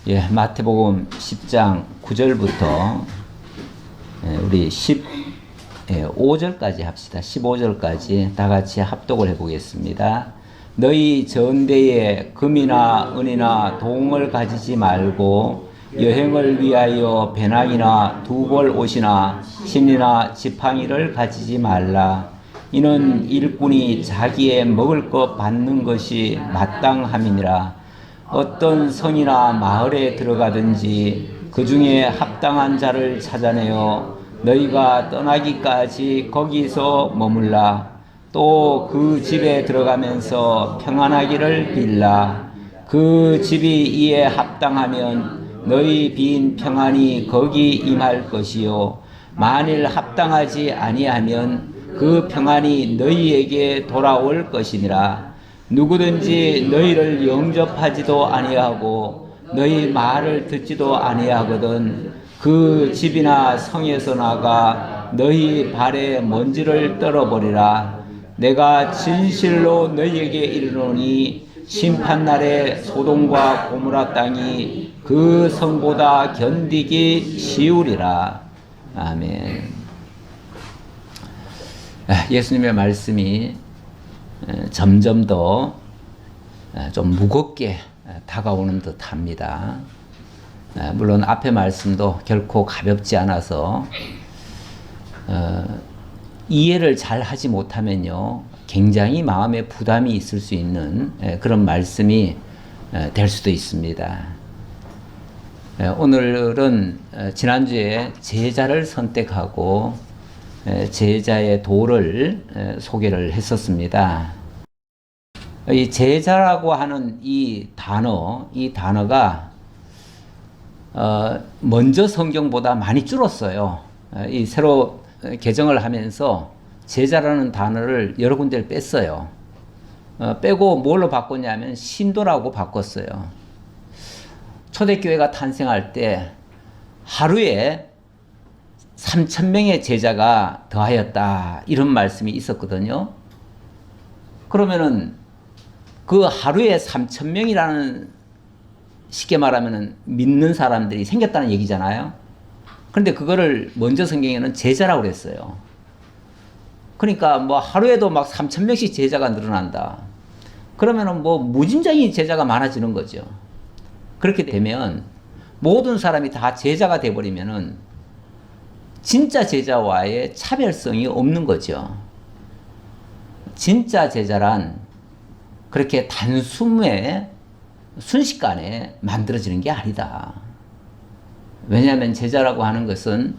예, 마태복음 10장 9절부터 우리 15절까지 합시다. 15절까지 다 같이 합독을 해보겠습니다. 너희 전대에 금이나 은이나 동을 가지지 말고 여행을 위하여 배낭이나 두벌 옷이나 심리나 지팡이를 가지지 말라. 이는 일꾼이 자기의 먹을 것 받는 것이 마땅함이니라. 어떤 성이나 마을에 들어가든지 그 중에 합당한 자를 찾아내어 너희가 떠나기까지 거기서 머물라. 또 그 집에 들어가면서 평안하기를 빌라. 그 집이 이에 합당하면 너희 빈 평안이 거기 임할 것이요 만일 합당하지 아니하면 그 평안이 너희에게 돌아올 것이니라. 누구든지 너희를 영접하지도 아니하고 너희 말을 듣지도 아니하거든 그 집이나 성에서 나가 너희 발에 먼지를 떨어버리라. 내가 진실로 너희에게 이르노니 심판날에 소돔과 고모라 땅이 그 성보다 견디기 쉬우리라. 아멘. 예수님의 말씀이 점점 더 좀 무겁게 다가오는 듯 합니다. 물론 앞의 말씀도 결코 가볍지 않아서 이해를 잘 하지 못하면요 굉장히 마음에 부담이 있을 수 있는 그런 말씀이 될 수도 있습니다. 오늘은 지난주에 제자를 선택하고 제자의 도를 소개를 했었습니다. 이 제자라고 하는 이 단어가 먼저 성경보다 많이 줄었어요. 이 새로 개정을 하면서 제자라는 단어를 여러 군데를 뺐어요. 빼고 뭘로 바꿨냐면 신도라고 바꿨어요. 초대교회가 탄생할 때 하루에 3,000명의 제자가 더하였다 이런 말씀이 있었거든요. 그러면은 그 하루에 3,000명이라는 쉽게 말하면 믿는 사람들이 생겼다는 얘기잖아요. 그런데 그거를 먼저 성경에는 제자라고 그랬어요. 그러니까 뭐 하루에도 막 3,000명씩 제자가 늘어난다. 그러면은 뭐 무진장이 제자가 많아지는 거죠. 그렇게 되면 모든 사람이 다 제자가 돼버리면은 진짜 제자와의 차별성이 없는 거죠. 진짜 제자란 그렇게 단숨에 순식간에 만들어지는 게 아니다. 왜냐하면 제자라고 하는 것은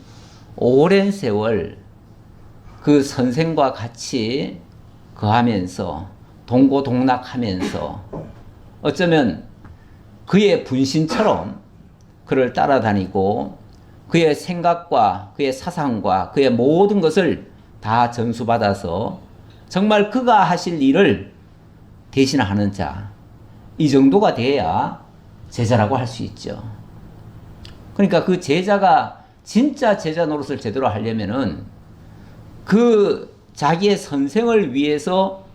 오랜 세월 그 선생과 같이 거하면서 동고동락하면서 어쩌면 그의 분신처럼 그를 따라다니고 그의 생각과 그의 사상과 그의 모든 것을 다 전수받아서 정말 그가 하실 일을 대신하는 자, 이 정도가 돼야 제자라고 할 수 있죠. 그러니까 그 제자가 진짜 제자 노릇을 제대로 하려면은 그 자기의 선생을 위해서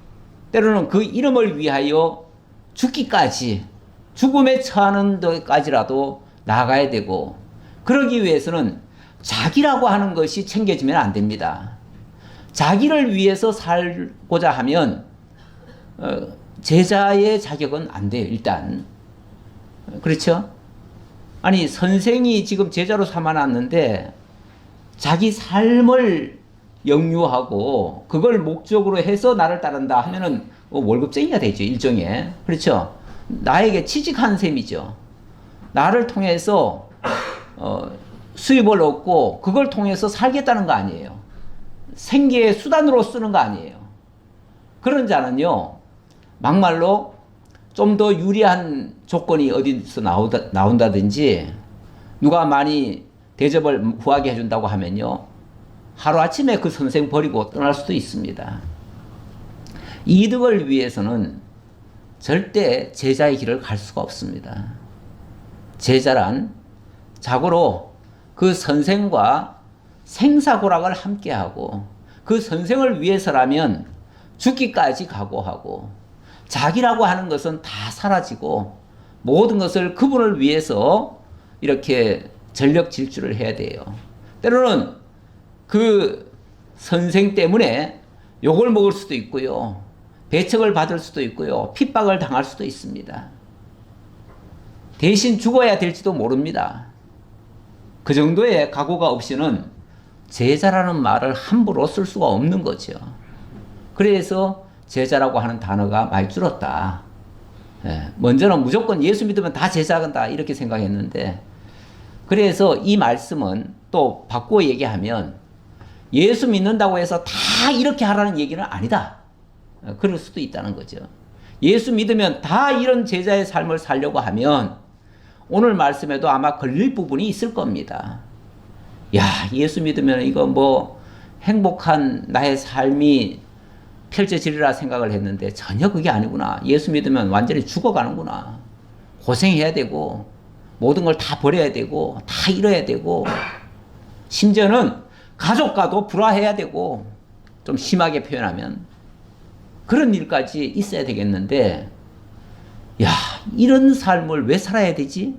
때로는 그 이름을 위하여 죽기까지 죽음에 처하는 데까지라도 나가야 되고 그러기 위해서는 자기라고 하는 것이 챙겨지면 안 됩니다. 자기를 위해서 살고자 하면 제자의 자격은 안 돼요. 일단 그렇죠? 아니 선생이 지금 제자로 삼아놨는데 자기 삶을 영유하고 그걸 목적으로 해서 나를 따른다 하면은 월급쟁이가 되죠. 일종의. 그렇죠? 나에게 취직한 셈이죠. 나를 통해서 수입을 얻고 그걸 통해서 살겠다는 거 아니에요. 생계의 수단으로 쓰는 거 아니에요. 그런 자는요 막말로 좀 더 유리한 조건이 어디서 나온다든지 누가 많이 대접을 후하게 해준다고 하면요 하루아침에 그 선생 버리고 떠날 수도 있습니다. 이득을 위해서는 절대 제자의 길을 갈 수가 없습니다. 제자란 자고로 그 선생과 생사고락을 함께하고 그 선생을 위해서라면 죽기까지 각오하고 자기라고 하는 것은 다 사라지고 모든 것을 그분을 위해서 이렇게 전력 질주를 해야 돼요. 때로는 그 선생 때문에 욕을 먹을 수도 있고요. 배척을 받을 수도 있고요. 핍박을 당할 수도 있습니다. 대신 죽어야 될지도 모릅니다. 그 정도의 각오가 없이는 제자라는 말을 함부로 쓸 수가 없는 거죠. 그래서 제자라고 하는 단어가 많이 줄었다. 먼저는 무조건 예수 믿으면 다 제자간다 이렇게 생각했는데, 그래서 이 말씀은 또 바꾸어 얘기하면 예수 믿는다고 해서 다 이렇게 하라는 얘기는 아니다. 그럴 수도 있다는 거죠. 예수 믿으면 다 이런 제자의 삶을 살려고 하면 오늘 말씀에도 아마 걸릴 부분이 있을 겁니다. 야, 예수 믿으면 이거 뭐 행복한 나의 삶이 펼쳐지리라 생각을 했는데 전혀 그게 아니구나. 예수 믿으면 완전히 죽어가는구나. 고생해야 되고 모든 걸 다 버려야 되고 다 잃어야 되고 심지어는 가족과도 불화해야 되고, 좀 심하게 표현하면 그런 일까지 있어야 되겠는데, 야, 이런 삶을 왜 살아야 되지?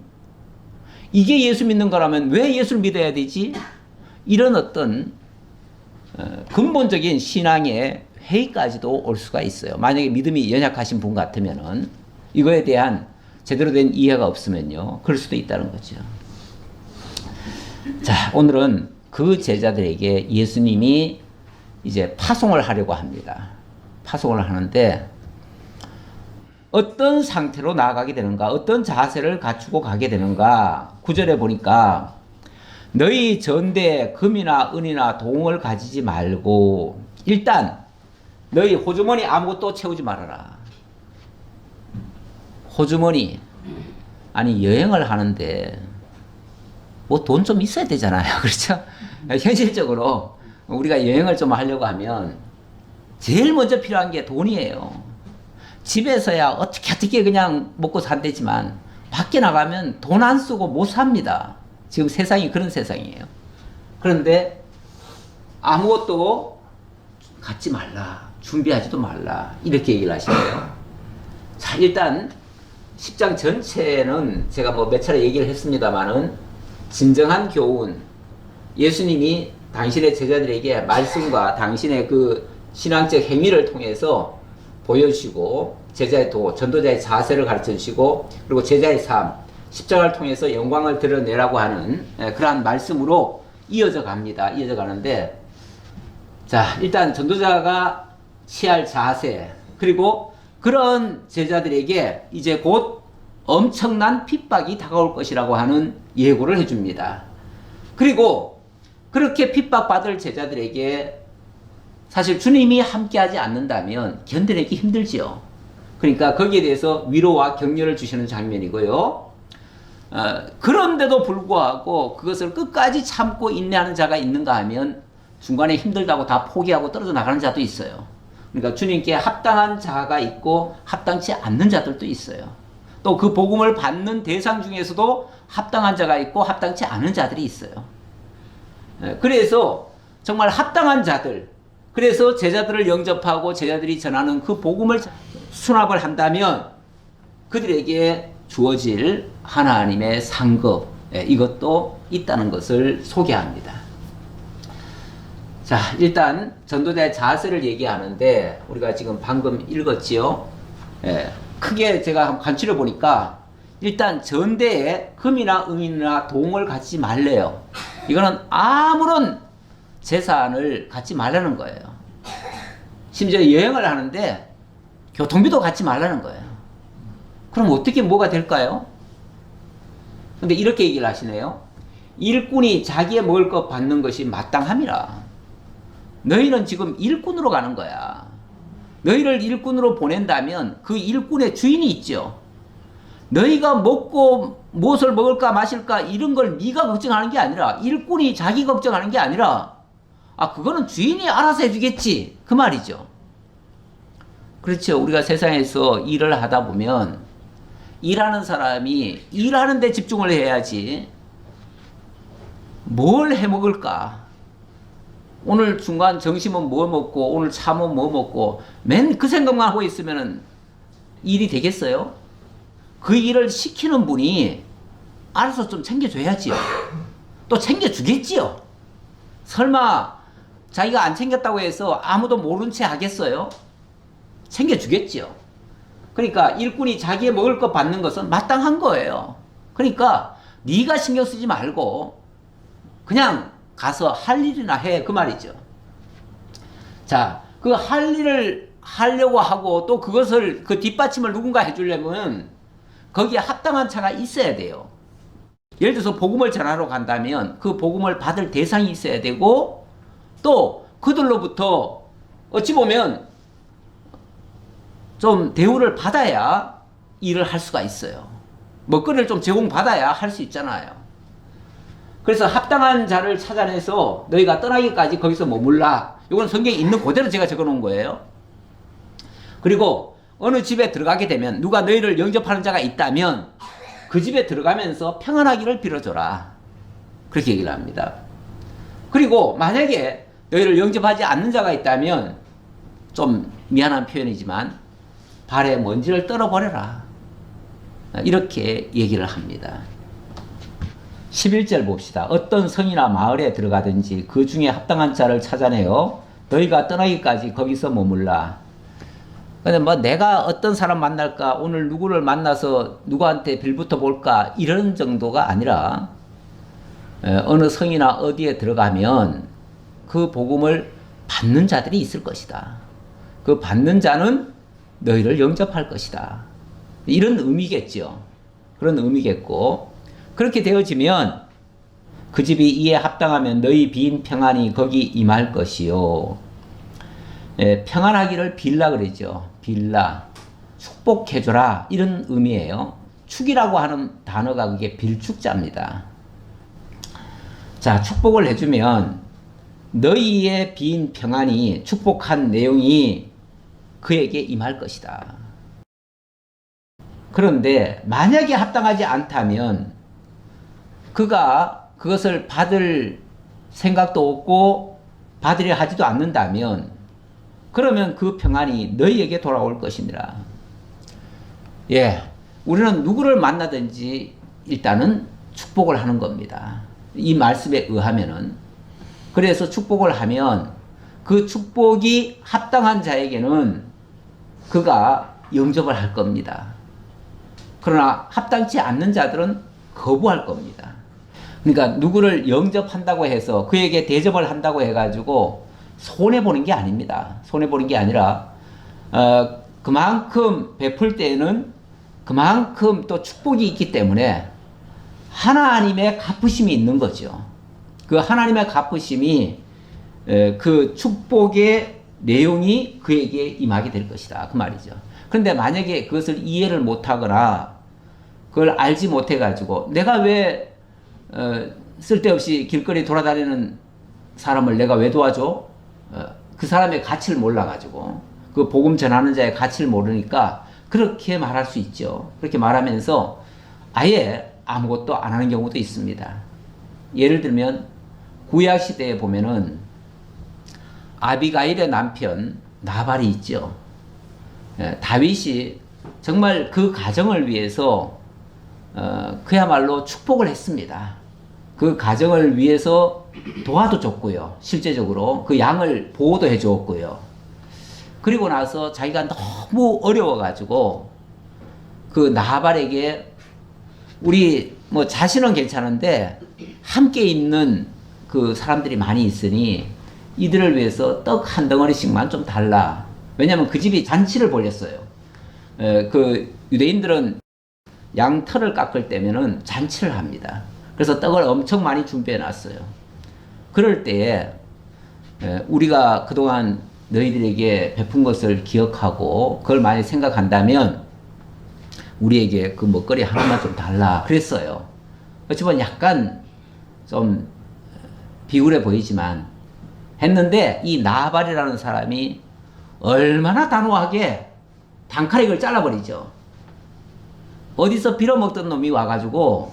이게 예수 믿는 거라면 왜 예수를 믿어야 되지? 이런 어떤 근본적인 신앙의 회의까지도 올 수가 있어요. 만약에 믿음이 연약하신 분 같으면은, 이거에 대한 제대로 된 이해가 없으면요, 그럴 수도 있다는 거죠. 자, 오늘은 그 제자들에게 예수님이 이제 파송을 하려고 합니다. 파송을 하는데 어떤 상태로 나아가게 되는가, 어떤 자세를 갖추고 가게 되는가. 9절에 보니까 너희 전대에 금이나 은이나 동을 가지지 말고 일단 너희 호주머니 아무것도 채우지 말아라. 호주머니, 아니 여행을 하는데 뭐 돈 좀 있어야 되잖아요. 그렇죠? 현실적으로 우리가 여행을 좀 하려고 하면 제일 먼저 필요한 게 돈이에요. 집에서야 어떻게 그냥 먹고 산대지만 밖에 나가면 돈 안 쓰고 못 삽니다. 지금 세상이 그런 세상이에요. 그런데 아무것도 갖지 말라, 준비하지도 말라, 이렇게 얘기를 하시네요. 자, 일단 10장 전체는 제가 뭐 몇 차례 얘기를 했습니다만은 진정한 교훈, 예수님이 당신의 제자들에게 말씀과 당신의 그 신앙적 행위를 통해서 보여주시고, 제자의 도, 전도자의 자세를 가르쳐 주시고, 그리고 제자의 삶, 십자가를 통해서 영광을 드러내라고 하는 그러한 말씀으로 이어져 갑니다. 이어져 가는데, 자, 일단 전도자가 취할 자세, 그리고 그런 제자들에게 이제 곧 엄청난 핍박이 다가올 것이라고 하는 예고를 해줍니다. 그리고 그렇게 핍박받을 제자들에게 사실 주님이 함께하지 않는다면 견뎌내기 힘들지요. 그러니까 거기에 대해서 위로와 격려를 주시는 장면이고요. 그런데도 불구하고 그것을 끝까지 참고 인내하는 자가 있는가 하면 중간에 힘들다고 다 포기하고 떨어져 나가는 자도 있어요. 그러니까 주님께 합당한 자가 있고 합당치 않는 자들도 있어요. 또 그 복음을 받는 대상 중에서도 합당한 자가 있고 합당치 않은 자들이 있어요. 그래서 정말 합당한 자들, 그래서 제자들을 영접하고 제자들이 전하는 그 복음을 수납을 한다면 그들에게 주어질 하나님의 상급, 이것도 있다는 것을 소개합니다. 자, 일단 전도자의 자세를 얘기하는데 우리가 지금 방금 읽었지요. 크게 제가 간추려 보니까 일단 전대에 금이나 은이나 동을 갖지 말래요. 이거는 아무런 재산을 갖지 말라는 거예요. 심지어 여행을 하는데 교통비도 갖지 말라는 거예요. 그럼 어떻게 뭐가 될까요? 근데 이렇게 얘기를 하시네요. 일꾼이 자기의 먹을 것 받는 것이 마땅함이라. 너희는 지금 일꾼으로 가는 거야. 너희를 일꾼으로 보낸다면 그 일꾼의 주인이 있죠. 너희가 먹고 무엇을 먹을까 마실까 이런 걸 네가 걱정하는 게 아니라, 일꾼이 자기 걱정하는 게 아니라, 그거는 주인이 알아서 해주겠지, 그 말이죠. 그렇죠. 우리가 세상에서 일을 하다 보면 일하는 사람이 일하는 데 집중을 해야지 뭘 해 먹을까, 오늘 중간 점심은 뭐 먹고 오늘 참은 뭐 먹고 맨 그 생각만 하고 있으면 일이 되겠어요? 그 일을 시키는 분이 알아서 좀 챙겨줘야지요. 또 챙겨주겠지요. 설마 자기가 안 챙겼다고 해서 아무도 모른 채 하겠어요? 챙겨주겠지요. 그러니까 일꾼이 자기의 먹을 것 받는 것은 마땅한 거예요. 그러니까 네가 신경 쓰지 말고 그냥 가서 할 일이나 해, 그 말이죠. 자, 그 할 일을 하려고 하고 또 그것을 그 뒷받침을 누군가 해주려면 거기에 합당한 차가 있어야 돼요. 예를 들어서 복음을 전하러 간다면 그 복음을 받을 대상이 있어야 되고 또 그들로부터 어찌 보면 좀 대우를 받아야 일을 할 수가 있어요. 먹거리를 좀 제공받아야 할 수 있잖아요. 그래서 합당한 자를 찾아내서 너희가 떠나기까지 거기서 머물라. 이건 성경에 있는 그대로 제가 적어놓은 거예요. 그리고 어느 집에 들어가게 되면 누가 너희를 영접하는 자가 있다면 그 집에 들어가면서 평안하기를 빌어줘라. 그렇게 얘기를 합니다. 그리고 만약에 너희를 영접하지 않는 자가 있다면 좀 미안한 표현이지만 발에 먼지를 떨어버려라. 이렇게 얘기를 합니다. 11절 봅시다. 어떤 성이나 마을에 들어가든지 그 중에 합당한 자를 찾아내어 너희가 떠나기까지 거기서 머물라. 근데 뭐 내가 어떤 사람 만날까, 오늘 누구를 만나서 누구한테 빌부터 볼까, 이런 정도가 아니라 어느 성이나 어디에 들어가면 그 복음을 받는 자들이 있을 것이다. 그 받는 자는 너희를 영접할 것이다. 이런 의미겠죠. 그런 의미겠고, 그렇게 되어지면 그 집이 이에 합당하면 너희 빈 평안이 거기 임할 것이요. 평안하기를 빌라 그러죠. 빌라. 축복해줘라. 이런 의미예요. 축이라고 하는 단어가 그게 빌축자입니다. 자, 축복을 해주면 너희의 빈 평안이, 축복한 내용이 그에게 임할 것이다. 그런데 만약에 합당하지 않다면 그가 그것을 받을 생각도 없고 받으려 하지도 않는다면 그러면 그 평안이 너희에게 돌아올 것이니라. 예, 우리는 누구를 만나든지 일단은 축복을 하는 겁니다. 이 말씀에 의하면은. 그래서 축복을 하면 그 축복이 합당한 자에게는 그가 영접을 할 겁니다. 그러나 합당치 않는 자들은 거부할 겁니다. 그러니까 누구를 영접한다고 해서 그에게 대접을 한다고 해가지고 손해보는 게 아닙니다. 손해보는 게 아니라 그만큼 베풀 때에는 그만큼 또 축복이 있기 때문에 하나님의 갚으심이 있는 거죠. 그 하나님의 갚으심이 그 축복의 내용이 그에게 임하게 될 것이다. 그 말이죠. 그런데 만약에 그것을 이해를 못하거나 그걸 알지 못해가지고 내가 왜 쓸데없이 길거리 돌아다니는 사람을 내가 왜 도와줘? 그 사람의 가치를 몰라가지고 그 복음 전하는 자의 가치를 모르니까 그렇게 말할 수 있죠. 그렇게 말하면서 아예 아무것도 안 하는 경우도 있습니다. 예를 들면 구약 시대에 보면은 아비가일의 남편 나발이 있죠. 다윗이 정말 그 가정을 위해서 그야말로 축복을 했습니다. 그 가정을 위해서 도와도 줬고요. 실제적으로 그 양을 보호도 해주었고요. 그리고 나서 자기가 너무 어려워가지고 그 나발에게 우리 뭐 자신은 괜찮은데 함께 있는 그 사람들이 많이 있으니 이들을 위해서 떡 한 덩어리씩만 좀 달라. 왜냐하면 그 집이 잔치를 벌였어요. 그 유대인들은 양털을 깎을 때면은 잔치를 합니다. 그래서 떡을 엄청 많이 준비해 놨어요. 그럴 때에 우리가 그동안 너희들에게 베푼 것을 기억하고 그걸 많이 생각한다면 우리에게 그 먹거리 하나만 좀 달라 그랬어요. 어찌보면 약간 좀 비굴해 보이지만 했는데 이 나발이라는 사람이 얼마나 단호하게 단칼에 잘라버리죠. 어디서 빌어먹던 놈이 와가지고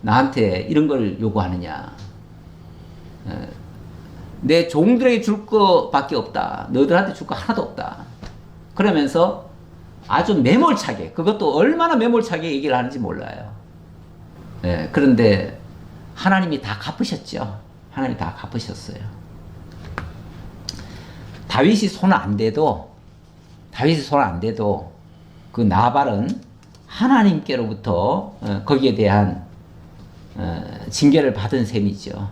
나한테 이런 걸 요구하느냐. 내 종들에게 줄 거밖에 없다. 너희들한테 줄 거 하나도 없다. 그러면서 아주 매몰차게, 그것도 얼마나 매몰차게 얘기를 하는지 몰라요. 예, 그런데 하나님이 다 갚으셨죠. 하나님이 다 갚으셨어요. 다윗이 손 안 대도 그 나발은 하나님께로부터 거기에 대한 징계를 받은 셈이죠.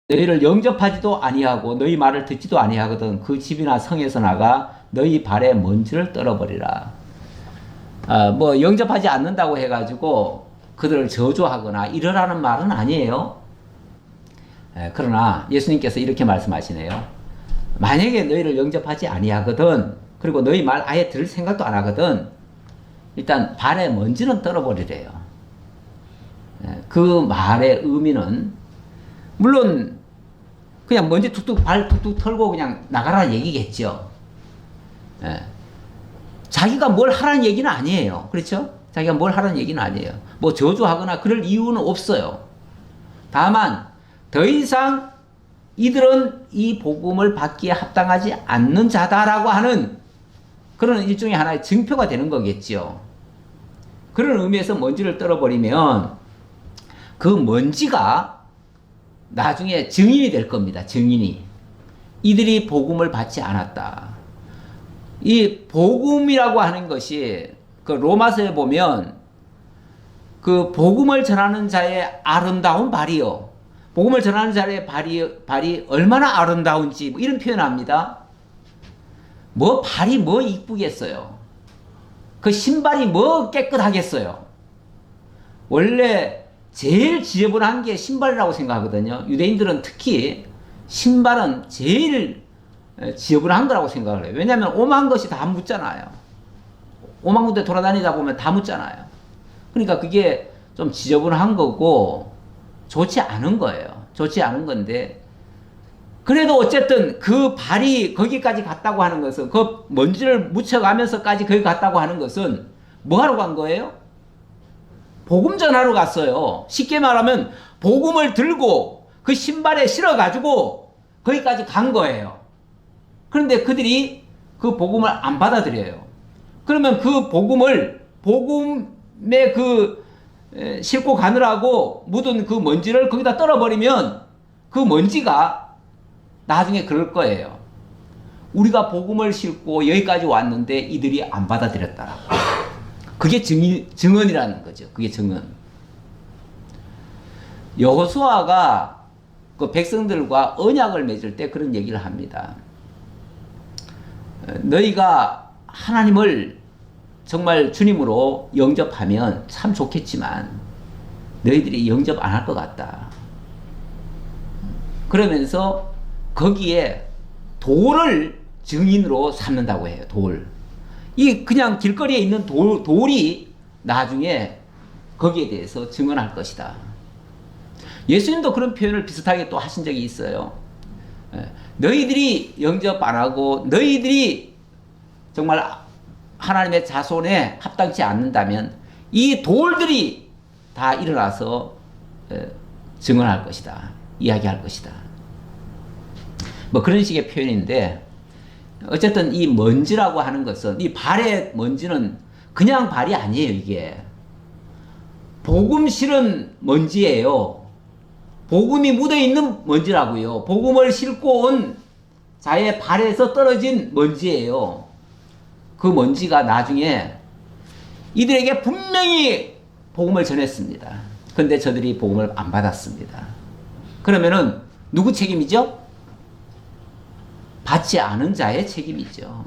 너희를 영접하지도 아니하고 너희 말을 듣지도 아니하거든 그 집이나 성에서 나가 너희 발에 먼지를 떨어버리라. 뭐 영접하지 않는다고 해가지고 그들을 저주하거나 이러라는 말은 아니에요. 그러나 예수님께서 이렇게 말씀하시네요. 만약에 너희를 영접하지 아니하거든, 그리고 너희 말 아예 들을 생각도 안 하거든, 일단 발에 먼지는 떨어버리래요. 그 말의 의미는 물론 그냥 먼지 툭툭 발 툭툭 털고 그냥 나가라는 얘기겠죠. 자기가 뭘 하라는 얘기는 아니에요. 그렇죠? 자기가 뭘 하라는 얘기는 아니에요. 뭐 저주하거나 그럴 이유는 없어요. 다만 더 이상 이들은 이 복음을 받기에 합당하지 않는 자다라고 하는 그런 일종의 하나의 증표가 되는 거겠죠. 그런 의미에서 먼지를 떨어버리면 그 먼지가 나중에 증인이 될 겁니다. 증인이. 이들이 복음을 받지 않았다. 이 복음이라고 하는 것이 그 로마서에 보면 그 복음을 전하는 자의 아름다운 발이요. 복음을 전하는 자의 발이 얼마나 아름다운지 뭐 이런 표현합니다. 뭐 발이 뭐 이쁘겠어요. 그 신발이 뭐 깨끗하겠어요. 원래 제일 지저분한 게 신발이라고 생각하거든요. 유대인들은 특히 신발은 제일 지저분한 거라고 생각을 해요. 왜냐하면 오만 것이 다 묻잖아요. 오만 군데 돌아다니다 보면 다 묻잖아요. 그러니까 그게 좀 지저분한 거고 좋지 않은 거예요. 좋지 않은 건데 그래도 어쨌든 그 발이 거기까지 갔다고 하는 것은, 그 먼지를 묻혀가면서까지 거기 갔다고 하는 것은 뭐 하러 간 거예요? 복음 전하러 갔어요. 쉽게 말하면 복음을 들고 그 신발에 실어가지고 거기까지 간 거예요. 그런데 그들이 그 복음을 안 받아들여요. 그러면 그 복음에 싣고 가느라고 묻은 그 먼지를 거기다 떨어버리면 그 먼지가 나중에 그럴 거예요. 우리가 복음을 싣고 여기까지 왔는데 이들이 안 받아들였다라고. 그게 증언이라는 거죠. 그게 증언. 여호수아가 그 백성들과 언약을 맺을 때 그런 얘기를 합니다. 너희가 하나님을 정말 주님으로 영접하면 참 좋겠지만 너희들이 영접 안 할 것 같다. 그러면서 거기에 돌을 증인으로 삼는다고 해요. 돌. 이 그냥 길거리에 있는 돌이 나중에 거기에 대해서 증언할 것이다. 예수님도 그런 표현을 비슷하게 또 하신 적이 있어요. 너희들이 영접 안 하고 너희들이 정말 하나님의 자손에 합당치 않는다면 이 돌들이 다 일어나서 증언할 것이다. 이야기할 것이다. 뭐 그런 식의 표현인데 어쨌든 이 먼지라고 하는 것은, 이 발의 먼지는 그냥 발이 아니에요. 이게 복음 실은 먼지예요. 복음이 묻어있는 먼지라고요. 복음을 싣고 온 자의 발에서 떨어진 먼지예요. 그 먼지가 나중에 이들에게 분명히 복음을 전했습니다. 그런데 저들이 복음을 안 받았습니다. 그러면은 누구 책임이죠? 받지 않은 자의 책임이죠.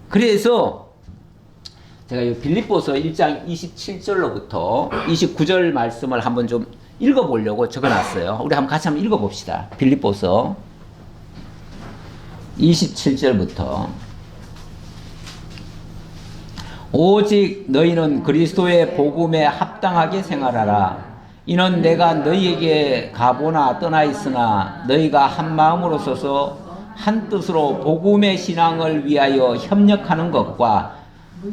그래서 제가 이 빌립보서 1장 27절로부터 29절 말씀을 한번 좀 읽어보려고 적어놨어요. 우리 같이 한번 읽어봅시다. 빌립보서 27절부터 오직 너희는 그리스도의 복음에 합당하게 생활하라. 이는 내가 너희에게 가보나 떠나 있으나 너희가 한 마음으로 서서 한 뜻으로 복음의 신앙을 위하여 협력하는 것과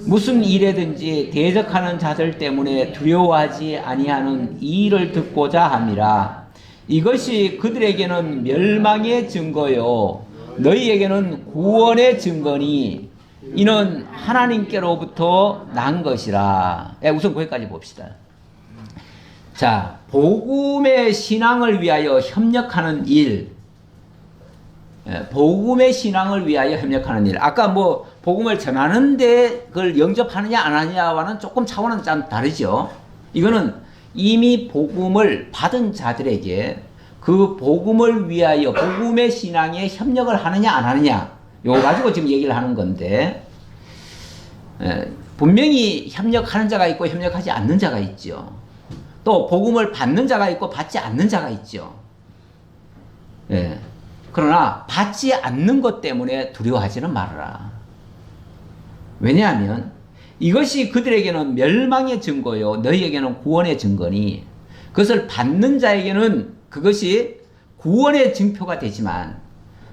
무슨 일에든지 대적하는 자들 때문에 두려워하지 아니하는 이 일을 듣고자 함이라. 이것이 그들에게는 멸망의 증거요 너희에게는 구원의 증거니 이는 하나님께로부터 난 것이라. 우선 거기까지 봅시다. 자, 복음의 신앙을 위하여 협력하는 일. 복음의 신앙을 위하여 협력하는 일. 아까 뭐 복음을 전하는데 그걸 영접하느냐 안 하느냐와는 조금 차원은 좀 다르죠. 이거는 이미 복음을 받은 자들에게 그 복음을 위하여 복음의 신앙에 협력을 하느냐 안 하느냐 요거 가지고 지금 얘기를 하는 건데, 분명히 협력하는 자가 있고 협력하지 않는 자가 있죠. 또 복음을 받는 자가 있고 받지 않는 자가 있죠. 그러나 받지 않는 것 때문에 두려워하지는 말아라. 왜냐하면 이것이 그들에게는 멸망의 증거요 너희에게는 구원의 증거니, 그것을 받는 자에게는 그것이 구원의 증표가 되지만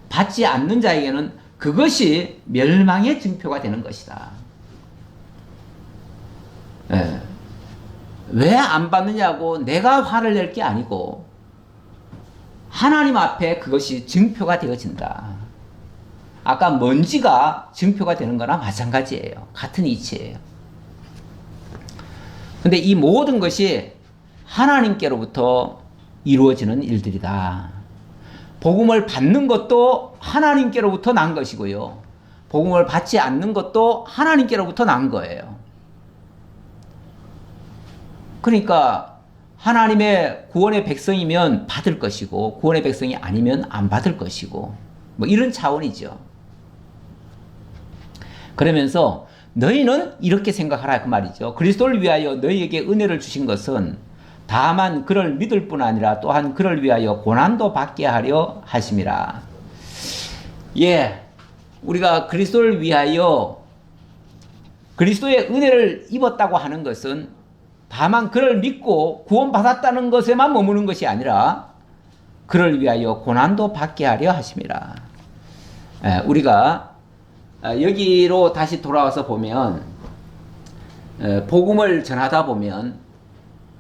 받지 않는 자에게는 그것이 멸망의 증표가 되는 것이다. 왜 안 받느냐고 내가 화를 낼 게 아니고 하나님 앞에 그것이 증표가 되어진다. 아까 먼지가 증표가 되는 거나 마찬가지예요. 같은 이치예요. 근데 이 모든 것이 하나님께로부터 이루어지는 일들이다. 복음을 받는 것도 하나님께로부터 난 것이고요. 복음을 받지 않는 것도 하나님께로부터 난 거예요. 그러니까 하나님의 구원의 백성이면 받을 것이고 구원의 백성이 아니면 안 받을 것이고 뭐 이런 차원이죠. 그러면서 너희는 이렇게 생각하라 그 말이죠. 그리스도를 위하여 너희에게 은혜를 주신 것은 다만 그를 믿을 뿐 아니라 또한 그를 위하여 고난도 받게 하려 하심이라. 우리가 그리스도를 위하여 그리스도의 은혜를 입었다고 하는 것은 다만 그를 믿고 구원받았다는 것에만 머무는 것이 아니라 그를 위하여 고난도 받게 하려 하심이라. 우리가 여기로 다시 돌아와서 보면 복음을 전하다 보면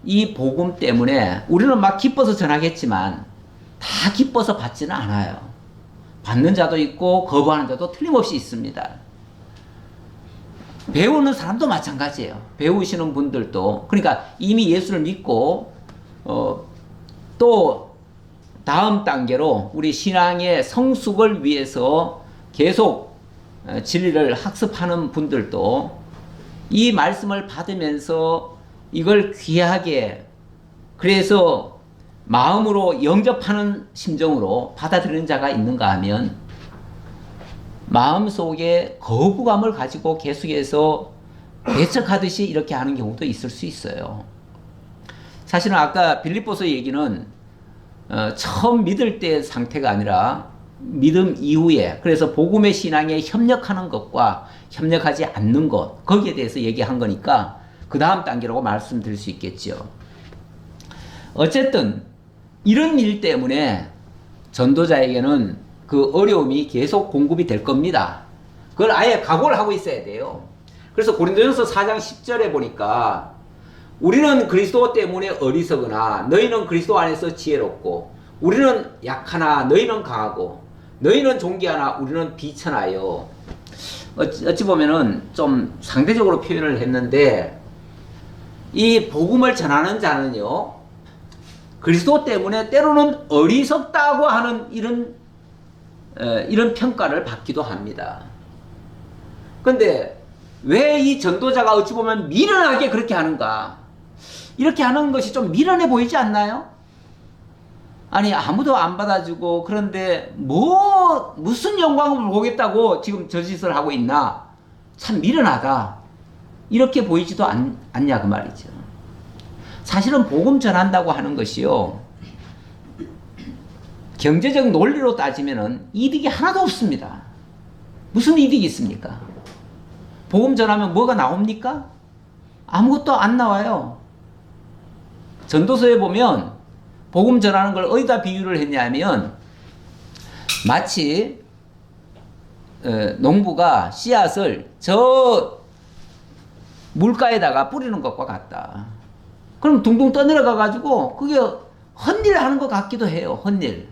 이 복음 때문에 우리는 막 기뻐서 전하겠지만 다 기뻐서 받지는 않아요. 받는 자도 있고 거부하는 자도 틀림없이 있습니다. 배우는 사람도 마찬가지예요. 배우시는 분들도, 그러니까 이미 예수를 믿고 또 다음 단계로 우리 신앙의 성숙을 위해서 계속 진리를 학습하는 분들도 이 말씀을 받으면서 이걸 귀하게, 그래서 마음으로 영접하는 심정으로 받아들이는 자가 있는가 하면 마음속에 거부감을 가지고 계속해서 배척하듯이 이렇게 하는 경우도 있을 수 있어요. 사실은 아까 빌립보서 얘기는 처음 믿을 때의 상태가 아니라 믿음 이후에, 그래서 복음의 신앙에 협력하는 것과 협력하지 않는 것, 거기에 대해서 얘기한 거니까 그 다음 단계라고 말씀드릴 수 있겠죠. 어쨌든 이런 일 때문에 전도자에게는 그 어려움이 계속 공급이 될 겁니다. 그걸 아예 각오를 하고 있어야 돼요. 그래서 고린도전서 4장 10절에 보니까 우리는 그리스도 때문에 어리석으나 너희는 그리스도 안에서 지혜롭고 우리는 약하나 너희는 강하고 너희는 존귀하나 우리는 비천하여. 어찌 보면은 좀 상대적으로 표현을 했는데 이 복음을 전하는 자는요 그리스도 때문에 때로는 어리석다고 하는 이런 평가를 받기도 합니다. 근데 왜 이 전도자가 어찌 보면 미련하게 그렇게 하는가? 이렇게 하는 것이 좀 미련해 보이지 않나요? 아니 아무도 안 받아주고 그런데 무슨 영광을 보겠다고 지금 저 짓을 하고 있나? 참 미련하다. 이렇게 보이지도 않냐 그 말이죠. 사실은 복음 전한다고 하는 것이요 경제적 논리로 따지면은 이득이 하나도 없습니다. 무슨 이득이 있습니까? 복음 전하면 뭐가 나옵니까? 아무것도 안 나와요. 전도서에 보면 복음 전하는 걸 어디다 비유를 했냐면 마치 농부가 씨앗을 저 물가에다가 뿌리는 것과 같다. 그럼 둥둥 떠내려가 가지고 그게 헛일 하는 것 같기도 해요. 헛일.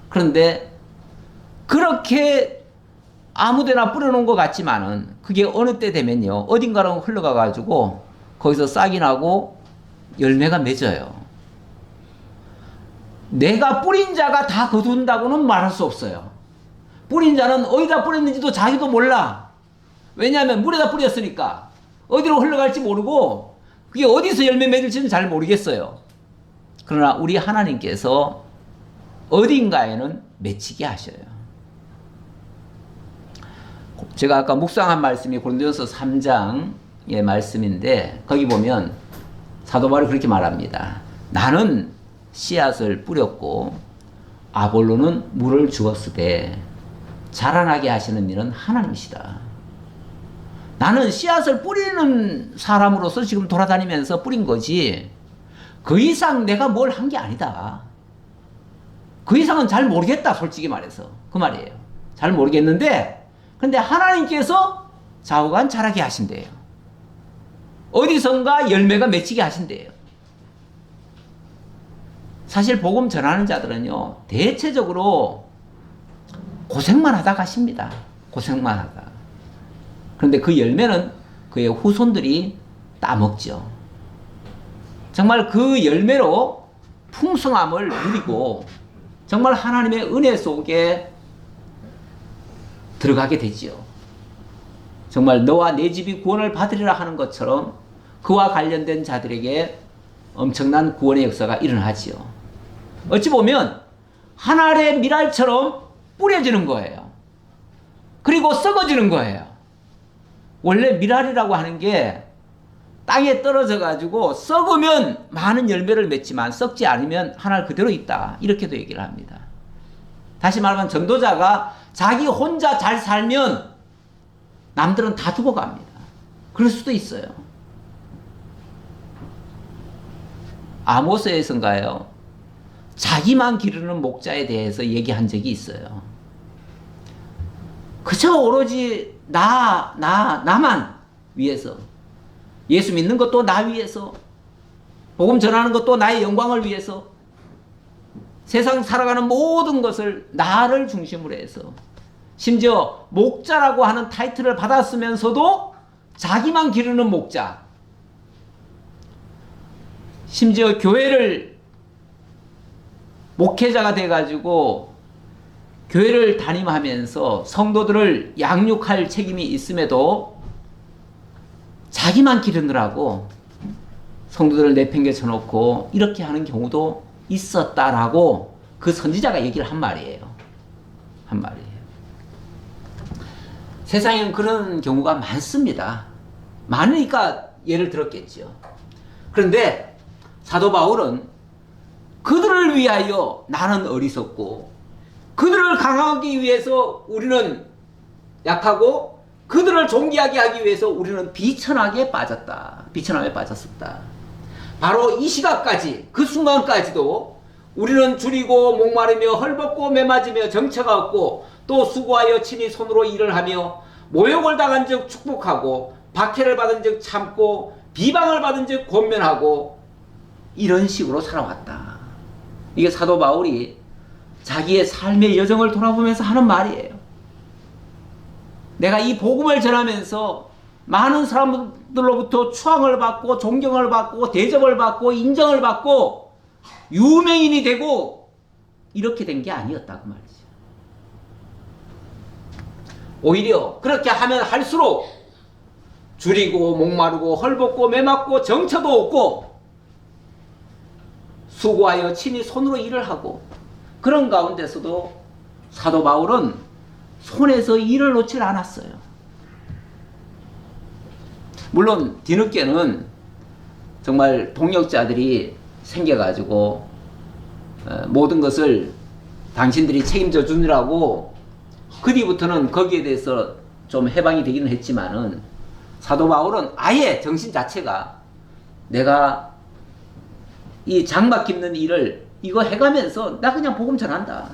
그런데 그렇게 아무데나 뿌려놓은 것 같지만은 그게 어느 때 되면요 어딘가로 흘러가 가지고 거기서 싹이 나고 열매가 맺어요. 내가 뿌린 자가 다 거둔다고는 말할 수 없어요. 뿌린 자는 어디다 뿌렸는지도 자기도 몰라. 왜냐하면 물에다 뿌렸으니까 어디로 흘러갈지 모르고 그게 어디서 열매 맺을지는 잘 모르겠어요. 그러나 우리 하나님께서 어딘가에는 맺히게 하셔요. 제가 아까 묵상한 말씀이 고린도전서 3장의 말씀인데 거기 보면 사도 바울이 그렇게 말합니다. 나는 씨앗을 뿌렸고 아볼로는 물을 주었으되 자라나게 하시는 이는 하나님이시다. 나는 씨앗을 뿌리는 사람으로서 지금 돌아다니면서 뿌린 거지 그 이상 내가 뭘 한 게 아니다. 그 이상은 잘 모르겠다 솔직히 말해서 그 말이에요. 잘 모르겠는데 근데 하나님께서 좌우간 자라게 하신대요. 어디선가 열매가 맺히게 하신대요. 사실 복음 전하는 자들은요 대체적으로 고생만 하다 가십니다. 고생만 하다. 그런데 그 열매는 그의 후손들이 따먹죠. 정말 그 열매로 풍성함을 누리고 정말 하나님의 은혜 속에 들어가게 되지요. 정말 너와 내 집이 구원을 받으리라 하는 것처럼 그와 관련된 자들에게 엄청난 구원의 역사가 일어나지요. 어찌 보면 한 알의 밀알처럼 뿌려지는 거예요. 그리고 썩어지는 거예요. 원래 밀알이라고 하는 게 땅에 떨어져 가지고 썩으면 많은 열매를 맺지만 썩지 않으면 한 알 그대로 있다. 이렇게도 얘기를 합니다. 다시 말하면 전도자가 자기 혼자 잘 살면 남들은 다 죽어갑니다. 그럴 수도 있어요. 아모스에서인가요? 자기만 기르는 목자에 대해서 얘기한 적이 있어요. 그저 오로지 나만 위해서 예수 믿는 것도 나 위해서 복음 전하는 것도 나의 영광을 위해서 세상 살아가는 모든 것을 나를 중심으로 해서 심지어 목자라고 하는 타이틀을 받았으면서도 자기만 기르는 목자, 심지어 교회를 목회자가 돼가지고 교회를 담임하면서 성도들을 양육할 책임이 있음에도 자기만 기르느라고 성도들을 내팽개쳐 놓고 이렇게 하는 경우도 있었다라고 그 선지자가 얘기를 한 말이에요. 한 말이에요. 세상에는 그런 경우가 많습니다. 많으니까 예를 들었겠죠. 그런데 사도 바울은 그들을 위하여 나는 어리석고 그들을 강하기 위해서 우리는 약하고 그들을 존귀하게 하기 위해서 우리는 비천하게 빠졌다. 비천함에 빠졌었다. 바로 이 시각까지 그 순간까지도 우리는 줄이고 목마르며 헐벗고 매맞으며 정처가 없고 또 수고하여 친히 손으로 일을 하며 모욕을 당한 즉 축복하고 박해를 받은 즉 참고 비방을 받은 즉 권면하고 이런 식으로 살아왔다. 이게 사도 바울이 자기의 삶의 여정을 돌아보면서 하는 말이에요. 내가 이 복음을 전하면서 많은 사람들로부터 추앙을 받고 존경을 받고 대접을 받고 인정을 받고 유명인이 되고 이렇게 된 게 아니었다고 말이죠. 오히려 그렇게 하면 할수록 줄이고 목마르고 헐벗고 매맞고 정처도 없고 수고하여 친히 손으로 일을 하고 그런 가운데서도 사도 바울은 손에서 일을 놓질 않았어요. 물론 뒤늦게는 정말 동역자들이 생겨가지고 모든 것을 당신들이 책임져 주느라고 그 뒤부터는 거기에 대해서 좀 해방이 되기는 했지만은 사도 바울은 아예 정신 자체가 내가 이 장막 깁는 일을 이거 해가면서 나 그냥 복음 전한다.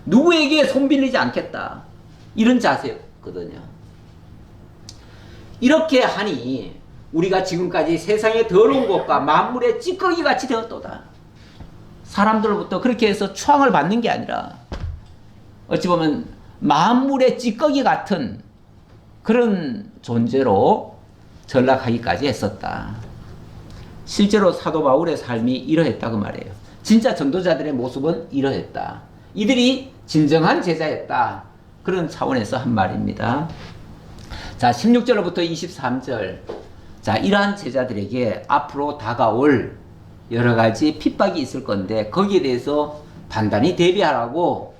누구에게 손 빌리지 않겠다. 이런 자세였거든요. 이렇게 하니 우리가 지금까지 세상의 더러운 것과 만물의 찌꺼기 같이 되었도다. 사람들로부터 그렇게 해서 추앙을 받는 게 아니라 어찌 보면 만물의 찌꺼기 같은 그런 존재로 전락하기까지 했었다. 실제로 사도 바울의 삶이 이러했다 그 말이에요. 진짜 전도자들의 모습은 이러했다. 이들이 진정한 제자였다. 그런 차원에서 한 말입니다. 자, 16절로부터 23절. 자, 이러한 제자들에게 앞으로 다가올 여러 가지 핍박이 있을 건데 거기에 대해서 단단히 대비하라고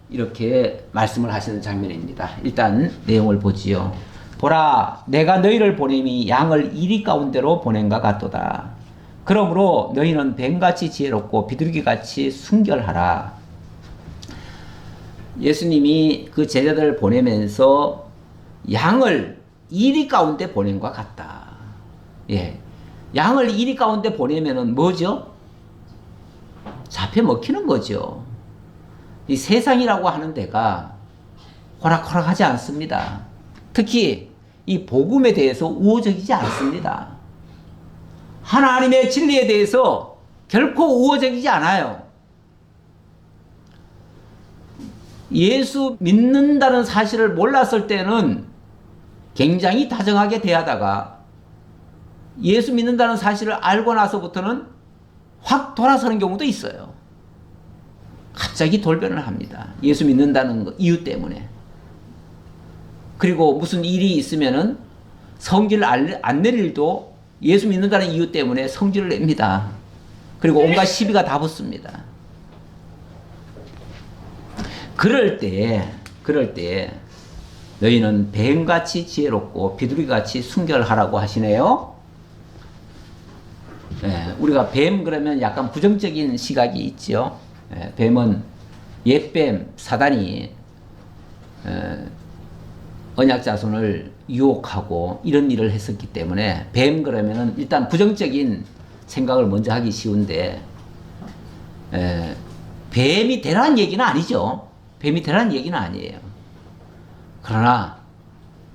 이렇게 말씀을 하시는 장면입니다. 일단 내용을 보지요. 보라, 내가 너희를 보냄이 양을 이리 가운데로 보낸가 같도다. 그러므로 너희는 뱀같이 지혜롭고 비둘기같이 순결하라. 예수님이 그 제자들을 보내면서 양을 이리 가운데 보낸 것 같다. 예, 양을 이리 가운데 보내면은 뭐죠? 잡혀 먹히는 거죠. 이 세상이라고 하는 데가 호락호락하지 않습니다. 특히 이 복음에 대해서 우호적이지 않습니다. 하나님의 진리에 대해서 결코 우호적이지 않아요. 예수 믿는다는 사실을 몰랐을 때는 굉장히 다정하게 대하다가 예수 믿는다는 사실을 알고 나서부터는 확 돌아서는 경우도 있어요. 갑자기 돌변을 합니다. 예수 믿는다는 이유 때문에. 그리고 무슨 일이 있으면은 성질을 안 낼 일도 예수 믿는다는 이유 때문에 성질을 냅니다. 그리고 온갖 시비가 다 붙습니다. 그럴 때 너희는 뱀같이 지혜롭고 비둘기같이 순결하라고 하시네요. 예, 우리가 뱀 그러면 약간 부정적인 시각이 있죠. 예, 뱀은 옛뱀 사단이 언약 자손을 유혹하고 이런 일을 했었기 때문에 뱀 그러면은 일단 부정적인 생각을 먼저 하기 쉬운데 뱀이 되라는 얘기는 아니죠. 뱀이 되라는 얘기는 아니에요. 그러나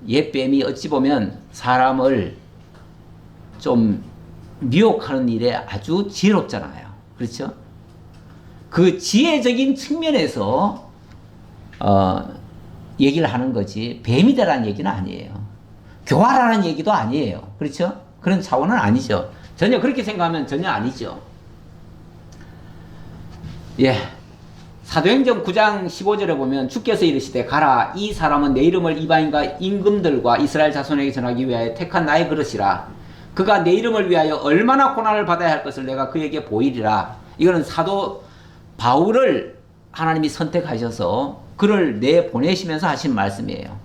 옛뱀이 어찌 보면 사람을 좀 미혹하는 일에 아주 지혜롭잖아요. 그렇죠? 그 지혜적인 측면에서 얘기를 하는 거지 뱀이 되라는 얘기는 아니에요. 교활하라는 얘기도 아니에요. 그렇죠? 그런 차원은 아니죠. 전혀 그렇게 생각하면 전혀 아니죠. 예. 사도행전 9장 15절에 보면 주께서 이르시되 가라 이 사람은 내 이름을 이방인과 임금들과 이스라엘 자손에게 전하기 위하여 택한 나의 그릇이라. 그가 내 이름을 위하여 얼마나 고난을 받아야 할 것을 내가 그에게 보이리라. 이거는 사도 바울을 하나님이 선택하셔서 그를 내보내시면서 하신 말씀이에요.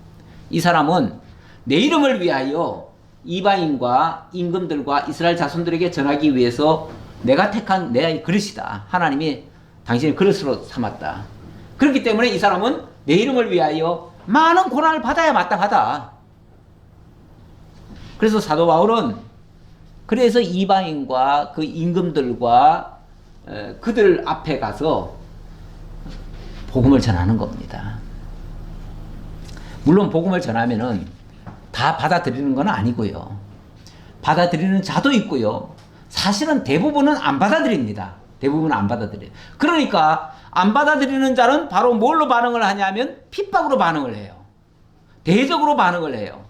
이 사람은 내 이름을 위하여 이방인과 임금들과 이스라엘 자손들에게 전하기 위해서 내가 택한 내 그릇이다. 하나님이 당신의 그릇으로 삼았다. 그렇기 때문에 이 사람은 내 이름을 위하여 많은 고난을 받아야 마땅하다. 그래서 사도 바울은 그래서 이방인과 그 임금들과 그들 앞에 가서 복음을 전하는 겁니다. 물론 복음을 전하면은 다 받아들이는 건 아니고요. 받아들이는 자도 있고요. 사실은 대부분은 안 받아들입니다. 대부분은 안 받아들여요. 그러니까 안 받아들이는 자는 바로 뭘로 반응을 하냐면 핍박으로 반응을 해요. 대적으로 반응을 해요.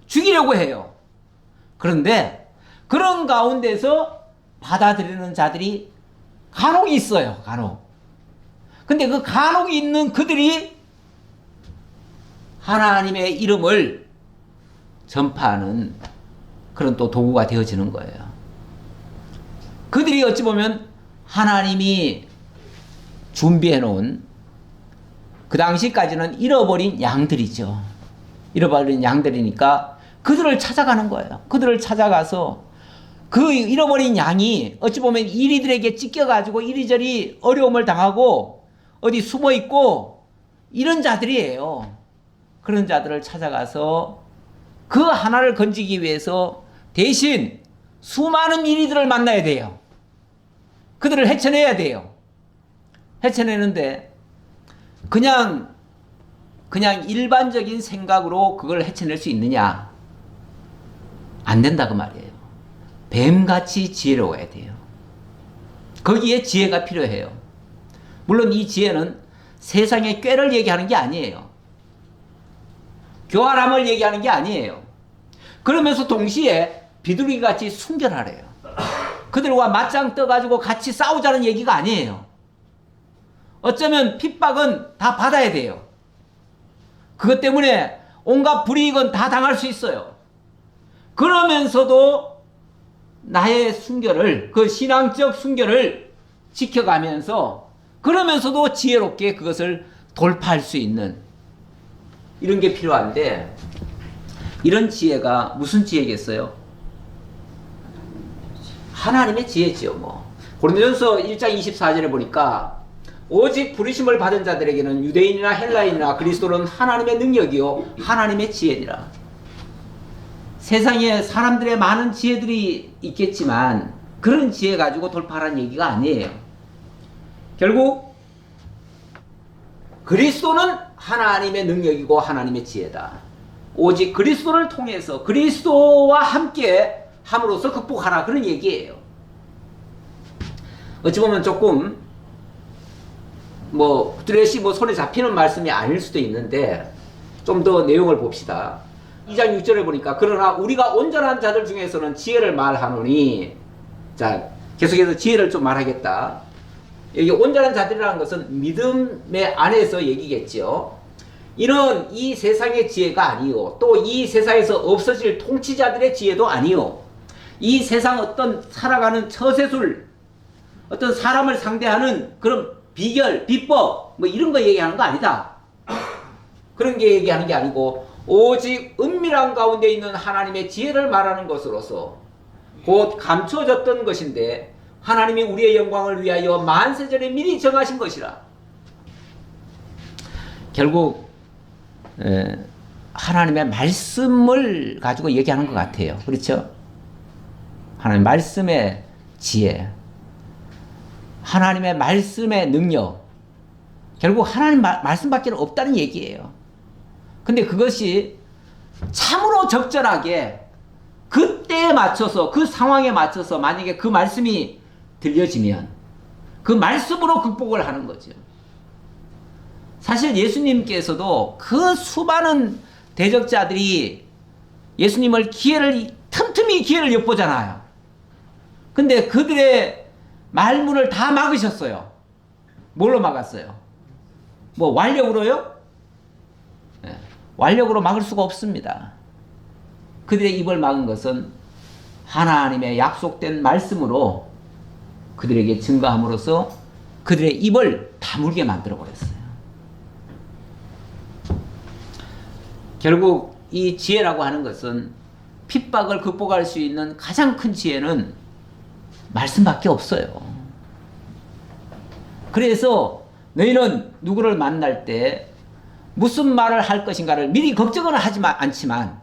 죽이려고 해요. 그런데 그런 가운데서 받아들이는 자들이 간혹 있어요. 간혹. 근데 그 간혹 있는 그들이 하나님의 이름을 전파하는 그런 또 도구가 되어지는 거예요. 그들이 어찌 보면 하나님이 준비해 놓은 그 당시까지는 잃어버린 양들이죠. 잃어버린 양들이니까 그들을 찾아가는 거예요. 그들을 찾아가서 그 잃어버린 양이 어찌 보면 이리들에게 찢겨가지고 이리저리 어려움을 당하고 어디 숨어 있고 이런 자들이에요. 그런 자들을 찾아가서 그 하나를 건지기 위해서 대신 수많은 이리들을 만나야 돼요. 그들을 헤쳐내야 돼요. 헤쳐내는데 그냥 일반적인 생각으로 그걸 헤쳐낼 수 있느냐? 안 된다 그 말이에요. 뱀같이 지혜로워야 돼요. 거기에 지혜가 필요해요. 물론 이 지혜는 세상의 꾀를 얘기하는 게 아니에요. 교활함을 얘기하는 게 아니에요. 그러면서 동시에 비둘기같이 순결하래요. 그들과 맞짱 떠가지고 같이 싸우자는 얘기가 아니에요. 어쩌면 핍박은 다 받아야 돼요. 그것 때문에 온갖 불이익은 다 당할 수 있어요. 그러면서도 나의 순결을, 그 신앙적 순결을 지켜가면서, 그러면서도 지혜롭게 그것을 돌파할 수 있는 이런 게 필요한데, 이런 지혜가 무슨 지혜겠어요? 하나님의 지혜지요. 뭐 고린도전서 1장 24절에 보니까 오직 부르심을 받은 자들에게는 유대인이나 헬라인이나 그리스도는 하나님의 능력이요 하나님의 지혜니라. 세상에 사람들의 많은 지혜들이 있겠지만 그런 지혜 가지고 돌파하라는 얘기가 아니에요. 결국 그리스도는 하나님의 능력이고 하나님의 지혜다. 오직 그리스도를 통해서 그리스도와 함께 함으로써 극복하라, 그런 얘기예요. 어찌 보면 조금 뚜렷이 손에 잡히는 말씀이 아닐 수도 있는데 좀 더 내용을 봅시다. 2장 6절에 보니까 그러나 우리가 온전한 자들 중에서는 지혜를 말하노니, 자 계속해서 지혜를 좀 말하겠다. 여기 온전한 자들이라는 것은 믿음의 안에서 얘기겠죠. 이는 이 세상의 지혜가 아니요 또 이 세상에서 없어질 통치자들의 지혜도 아니요 이 세상 어떤 살아가는 처세술, 어떤 사람을 상대하는 그런 비결, 비법 이런 거 얘기하는 거 아니다. 그런 게 얘기하는 게 아니고 오직 은밀한 가운데 있는 하나님의 지혜를 말하는 것으로서 곧 감춰졌던 것인데 하나님이 우리의 영광을 위하여 만세전에 미리 정하신 것이라. 결국 하나님의 말씀을 가지고 얘기하는 것 같아요. 그렇죠? 하나님 말씀의 지혜, 하나님의 말씀의 능력, 결국 하나님 말씀밖에 없다는 얘기예요. 근데 그것이 참으로 적절하게 그때에 맞춰서, 그 상황에 맞춰서 만약에 그 말씀이 들려지면 그 말씀으로 극복을 하는 거죠. 사실 예수님께서도 그 수많은 대적자들이 예수님을 틈틈이 기회를 엿보잖아요. 근데 그들의 말문을 다 막으셨어요. 뭘로 막았어요? 완력으로요? 네. 완력으로 막을 수가 없습니다. 그들의 입을 막은 것은 하나님의 약속된 말씀으로 그들에게 증거함으로써 그들의 입을 다물게 만들어 버렸어요. 결국 이 지혜라고 하는 것은 핍박을 극복할 수 있는 가장 큰 지혜는 말씀밖에 없어요. 그래서 너희는 누구를 만날 때 무슨 말을 할 것인가를 미리 걱정은 하지 않지만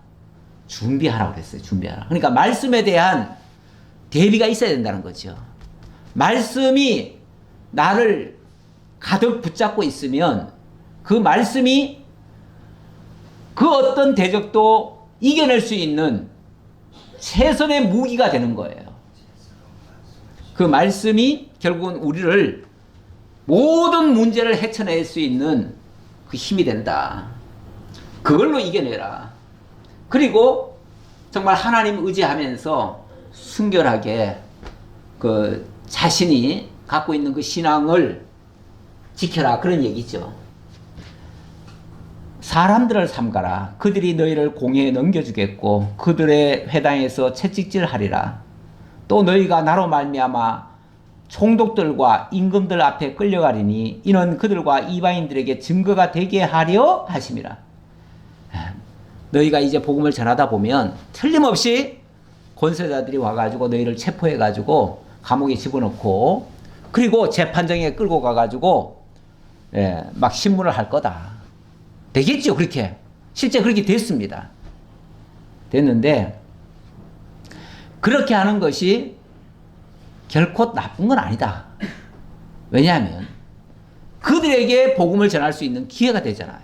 준비하라고 그랬어요. 준비하라. 그러니까 말씀에 대한 대비가 있어야 된다는 거죠. 말씀이 나를 가득 붙잡고 있으면 그 말씀이 그 어떤 대적도 이겨낼 수 있는 최선의 무기가 되는 거예요. 그 말씀이 결국은 우리를 모든 문제를 헤쳐낼 수 있는 그 힘이 된다. 그걸로 이겨내라. 그리고 정말 하나님 의지하면서 순결하게 그 자신이 갖고 있는 그 신앙을 지켜라, 그런 얘기죠. 사람들을 삼가라. 그들이 너희를 공회에 넘겨주겠고 그들의 회당에서 채찍질하리라. 또 너희가 나로 말미암아 총독들과 임금들 앞에 끌려가리니 이는 그들과 이방인들에게 증거가 되게 하려 하심이라. 너희가 이제 복음을 전하다 보면 틀림없이 권세자들이 와가지고 너희를 체포해가지고 감옥에 집어넣고 그리고 재판정에 끌고 가가지고 막 신문을 할 거다. 되겠죠, 그렇게. 실제 그렇게 됐습니다. 됐는데 그렇게 하는 것이 결코 나쁜 건 아니다. 왜냐하면 그들에게 복음을 전할 수 있는 기회가 되잖아요.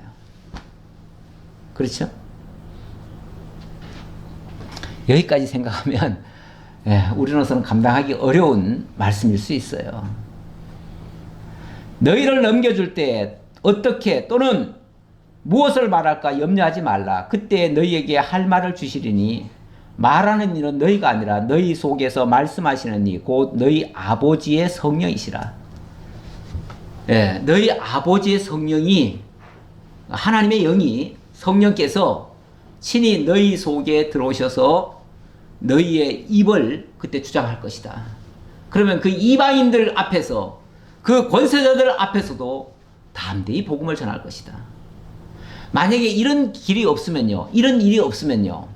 그렇죠? 여기까지 생각하면 우리로서는 감당하기 어려운 말씀일 수 있어요. 너희를 넘겨줄 때 어떻게 또는 무엇을 말할까 염려하지 말라. 그때 너희에게 할 말을 주시리니 말하는 이는 너희가 아니라 너희 속에서 말씀하시는 이 곧 너희 아버지의 성령이시라. 예, 너희 아버지의 성령이 하나님의 영이 성령께서 친히 너희 속에 들어오셔서 너희의 입을 그때 주장할 것이다. 그러면 그 이방인들 앞에서 그 권세자들 앞에서도 담대히 복음을 전할 것이다. 만약에 이런 길이 없으면요, 이런 일이 없으면요,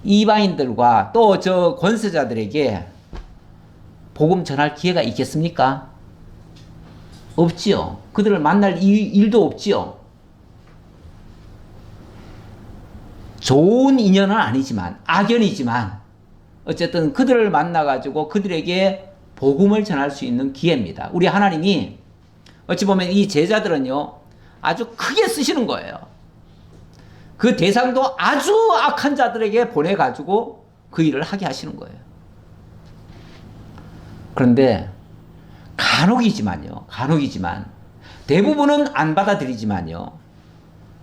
이방인들과 또 저 권세자들에게 복음 전할 기회가 있겠습니까? 없지요. 그들을 만날 일도 없지요. 좋은 인연은 아니지만, 악연이지만 어쨌든 그들을 만나가지고 그들에게 복음을 전할 수 있는 기회입니다. 우리 하나님이 어찌 보면 이 제자들은요, 아주 크게 쓰시는 거예요. 그 대상도 아주 악한 자들에게 보내가지고 그 일을 하게 하시는 거예요. 그런데 간혹이지만 대부분은 안 받아들이지만요,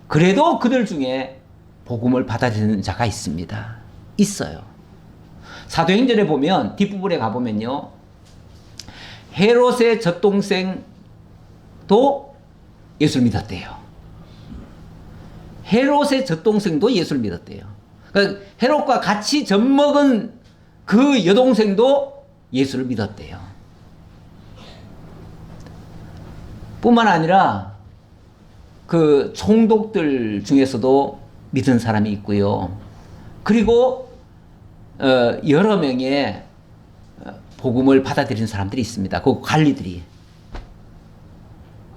그래도 그들 중에 복음을 받아들이는 자가 있어요. 사도행전에 보면 뒷부분에 가보면요, 헤롯의 젖동생도 예수를 믿었대요. 헤롯의 젖동생도 예수를 믿었대요. 그러니까 헤롯과 같이 젖먹은 그 여동생도 예수를 믿었대요. 뿐만 아니라 그 총독들 중에서도 믿은 사람이 있고요. 그리고 여러 명의 복음을 받아들이는 사람들이 있습니다. 그 관리들이.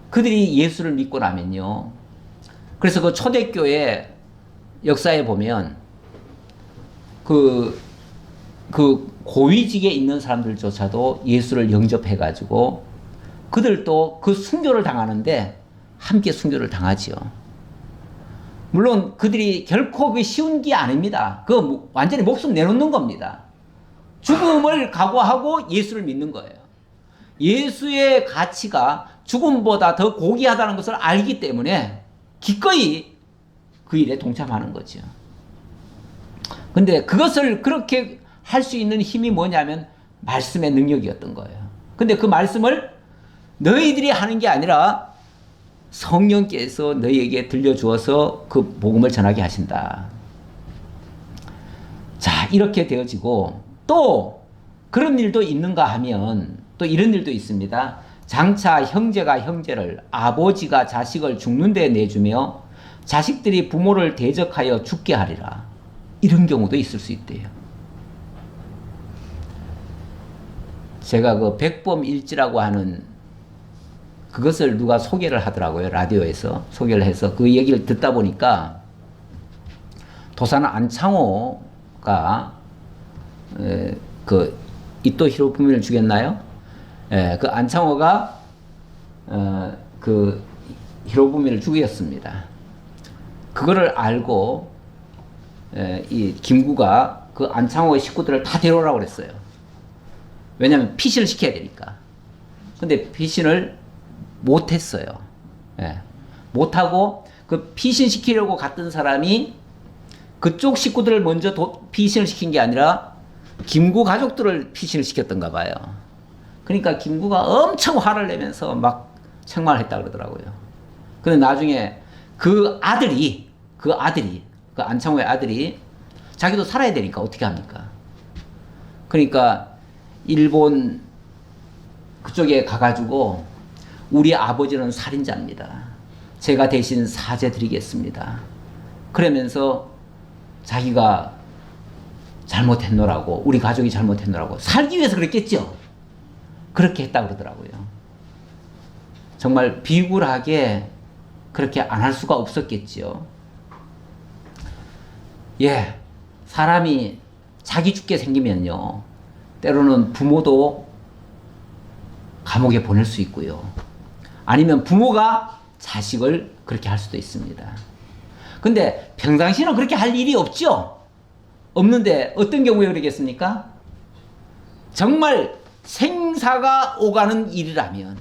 그들이 예수를 믿고 나면요, 그래서 그 초대교회 역사에 보면 그 고위직에 있는 사람들조차도 예수를 영접해가지고 그들도 그 순교를 당하는데 함께 순교를 당하지요. 물론 그들이 결코 그 쉬운 게 아닙니다. 그 완전히 목숨 내놓는 겁니다. 죽음을 각오하고 예수를 믿는 거예요. 예수의 가치가 죽음보다 더 고귀하다는 것을 알기 때문에 기꺼이 그 일에 동참하는 거죠. 근데 그것을 그렇게 할 수 있는 힘이 뭐냐면 말씀의 능력이었던 거예요. 근데 그 말씀을 너희들이 하는 게 아니라 성령께서 너희에게 들려주어서 그 복음을 전하게 하신다. 자, 이렇게 되어지고, 또 그런 일도 있는가 하면 또 이런 일도 있습니다. 장차 형제가 형제를, 아버지가 자식을 죽는 데 내주며 자식들이 부모를 대적하여 죽게 하리라. 이런 경우도 있을 수 있대요. 제가 그 백범일지라고 하는 그것을 누가 소개를 하더라고요. 라디오에서 소개를 해서 그 얘기를 듣다 보니까 도산 안창호가 그 이토 히로부미를 죽였나요? 그 안창호가 그 히로부미를 죽였습니다. 그거를 알고 이 김구가 그 안창호의 식구들을 다 데려오라고 그랬어요. 왜냐하면 피신을 시켜야 되니까. 근데 피신을 못했어요. 못하고 그 피신시키려고 갔던 사람이 그쪽 식구들을 먼저 피신을 시킨 게 아니라 김구 가족들을 피신을 시켰던가 봐요. 그러니까 김구가 엄청 화를 내면서 막 책망을 했다 그러더라고요. 근데 나중에 그 안창호의 아들이 자기도 살아야 되니까 어떻게 합니까? 그러니까 일본 그쪽에 가가지고 우리 아버지는 살인자입니다. 제가 대신 사죄드리겠습니다. 그러면서 자기가 잘못했노라고, 우리 가족이 잘못했노라고, 살기 위해서 그랬겠죠? 그렇게 했다고 그러더라고요. 정말 비굴하게 그렇게 안 할 수가 없었겠지요. 예, 사람이 자기 죽게 생기면요, 때로는 부모도 감옥에 보낼 수 있고요. 아니면 부모가 자식을 그렇게 할 수도 있습니다. 근데 평상시는 그렇게 할 일이 없죠? 없는데 어떤 경우에 그러겠습니까? 정말 생사가 오가는 일이라면.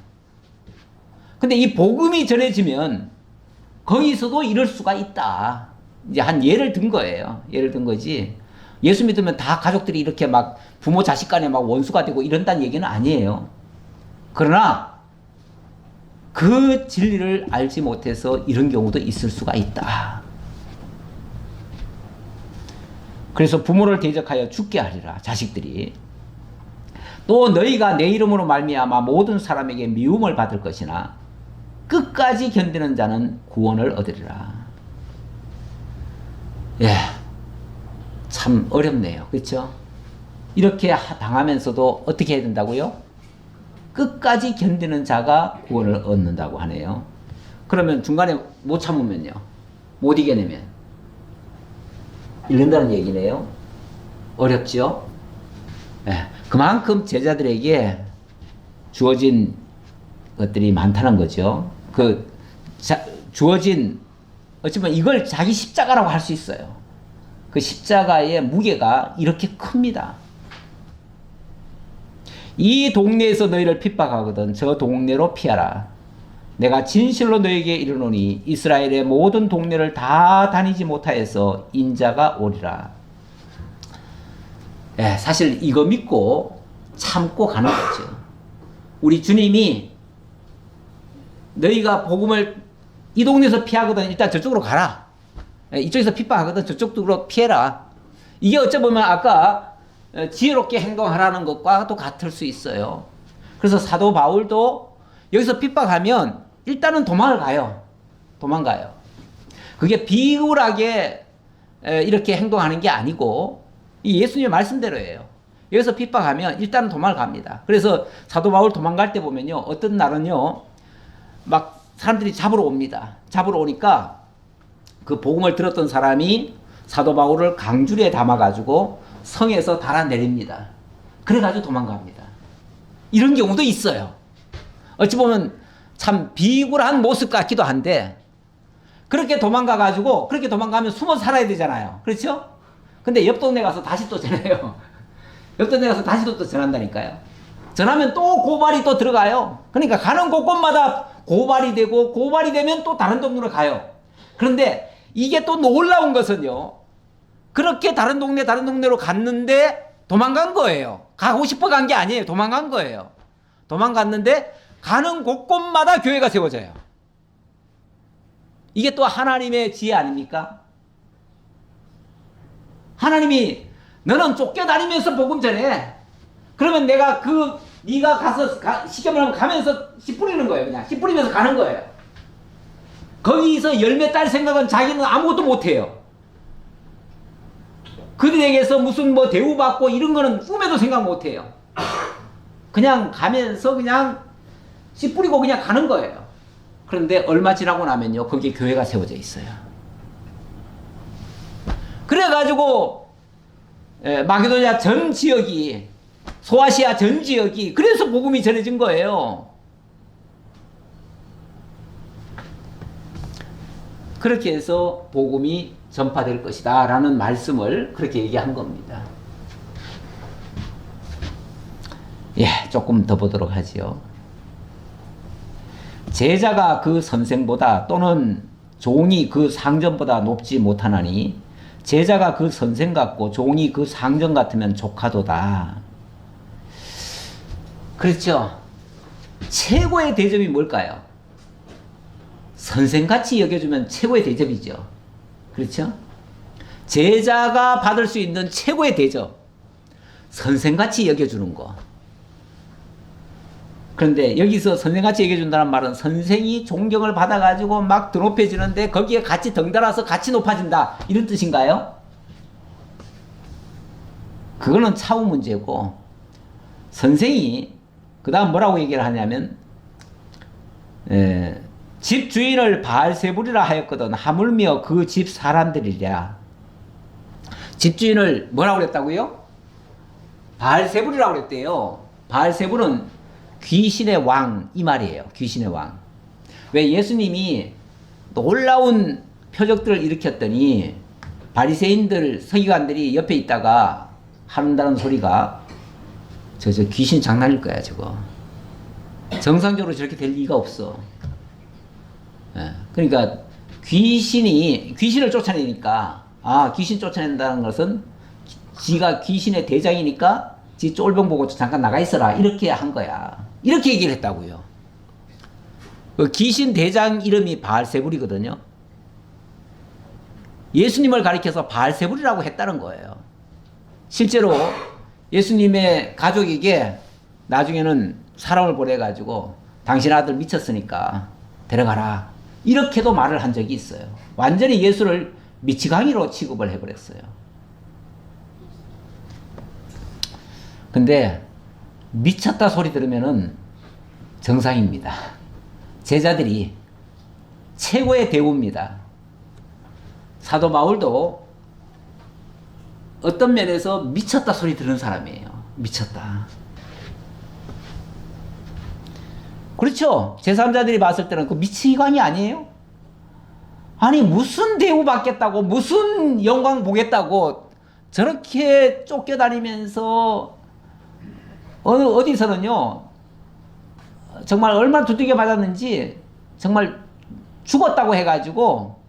근데 이 복음이 전해지면 거기서도 이럴 수가 있다. 이제 한 예를 든 거예요. 예를 든 거지. 예수 믿으면 다 가족들이 이렇게 막 부모 자식 간에 막 원수가 되고 이런다는 얘기는 아니에요. 그러나 그 진리를 알지 못해서 이런 경우도 있을 수가 있다. 그래서 부모를 대적하여 죽게 하리라. 자식들이. 또 너희가 내 이름으로 말미암아 모든 사람에게 미움을 받을 것이나 끝까지 견디는 자는 구원을 얻으리라. 예, 참 어렵네요. 그렇죠? 이렇게 당하면서도 어떻게 해야 된다고요? 끝까지 견디는 자가 구원을 얻는다고 하네요. 그러면 중간에 못 참으면요? 못 이겨내면 잃는다는 얘기네요. 어렵죠? 예, 그만큼 제자들에게 주어진 것들이 많다는 거죠. 주어진 어쩌면 이걸 자기 십자가라고 할 수 있어요. 그 십자가의 무게가 이렇게 큽니다. 이 동네에서 너희를 핍박하거든 저 동네로 피하라. 내가 진실로 너희에게 이르노니 이스라엘의 모든 동네를 다 다니지 못하여서 인자가 오리라. 예, 사실 이거 믿고 참고 가는 거죠. 우리 주님이 너희가 복음을 이 동네에서 피하거든 일단 저쪽으로 가라. 이쪽에서 핍박하거든 저쪽으로 피해라. 이게 어쩌면 아까 지혜롭게 행동하라는 것과도 같을 수 있어요. 그래서 사도 바울도 여기서 핍박하면 일단은 도망을 가요. 도망가요. 그게 비굴하게 이렇게 행동하는 게 아니고 이 예수님의 말씀대로예요. 여기서 핍박하면 일단은 도망을 갑니다. 그래서 사도 바울 도망갈 때 보면요. 어떤 날은요. 막 사람들이 잡으러 옵니다. 잡으러 오니까 그 복음을 들었던 사람이 사도 바울을 강줄에 담아가지고 성에서 달아내립니다. 그래가지고 도망갑니다. 이런 경우도 있어요. 어찌 보면 참 비굴한 모습 같기도 한데 그렇게 도망가가지고 그렇게 도망가면 숨어 살아야 되잖아요. 그렇죠? 근데 옆 동네 가서 다시 또 전해요. 옆 동네 가서 다시 또 전한다니까요. 전하면 또 고발이 또 들어가요. 그러니까 가는 곳곳마다 고발이 되고 고발이 되면 또 다른 동네로 가요. 그런데 이게 또 놀라운 것은요. 그렇게 다른 동네로 갔는데 도망간 거예요. 가고 싶어 간 게 아니에요. 도망간 거예요. 도망갔는데 가는 곳곳마다 교회가 세워져요. 이게 또 하나님의 지혜 아닙니까? 하나님이 너는 쫓겨다니면서 복음 전해. 그러면 내가 네가 가서 시켜면 가면서 씨 뿌리는 거예요. 그냥 씨 뿌리면서 가는 거예요. 거기서 열매 딸 생각은 자기는 아무것도 못해요. 그들에게서 무슨 뭐 대우받고 이런 거는 꿈에도 생각 못해요. 그냥 가면서 그냥 씨 뿌리고 그냥 가는 거예요. 그런데 얼마 지나고 나면요. 거기에 교회가 세워져 있어요. 그래가지고 마게도냐 전 지역이 소아시아 전 지역이 그래서 복음이 전해진 거예요. 그렇게 해서 복음이 전파될 것이다 라는 말씀을 그렇게 얘기한 겁니다. 예, 조금 더 보도록 하지요. 제자가 그 선생보다 또는 종이 그 상전보다 높지 못하나니 제자가 그 선생 같고 종이 그 상전 같으면 조카도다. 그렇죠. 최고의 대접이 뭘까요? 선생같이 여겨주면 최고의 대접이죠. 그렇죠? 제자가 받을 수 있는 최고의 대접. 선생같이 여겨주는 거. 그런데 여기서 선생같이 여겨준다는 말은 선생이 존경을 받아가지고 막 더 높여지는데 거기에 같이 덩달아서 같이 높아진다. 이런 뜻인가요? 그거는 차후 문제고 선생이 그 다음 뭐라고 얘기를 하냐면 집 주인을 바알세불이라 하였거든 하물며 그 집 사람들이랴. 집 주인을 뭐라고 그랬다고요? 바알세불이라고 그랬대요. 바알세불은 귀신의 왕 이 말이에요. 귀신의 왕. 왜 예수님이 놀라운 표적들을 일으켰더니 바리새인들 서기관들이 옆에 있다가 한다는 소리가 저 귀신 장난일 거야 저거. 정상적으로 저렇게 될 리가 없어. 예, 그러니까 귀신을 쫓아내니까, 귀신 쫓아낸다는 것은 지가 귀신의 대장이니까 지 쫄병 보고 잠깐 나가 있어라, 이렇게 한 거야. 이렇게 얘기를 했다고요. 그 귀신 대장 이름이 바알세불이거든요. 예수님을 가리켜서 바알세불이라고 했다는 거예요. 실제로 예수님의 가족에게 나중에는 사람을 보내가지고 당신 아들 미쳤으니까 데려가라, 이렇게도 말을 한 적이 있어요. 완전히 예수를 미치광이로 취급을 해버렸어요. 근데 미쳤다 소리 들으면은 정상입니다. 제자들이 최고의 대우입니다. 사도 바울도 어떤 면에서 미쳤다 소리 들은 사람이에요. 미쳤다. 그렇죠? 제3자들이 봤을 때는 그 미치광이 아니에요? 아니, 무슨 대우 받겠다고, 무슨 영광 보겠다고 저렇게 쫓겨다니면서 어디서는요, 정말 얼마나 두들겨 맞았는지 정말 죽었다고 해가지고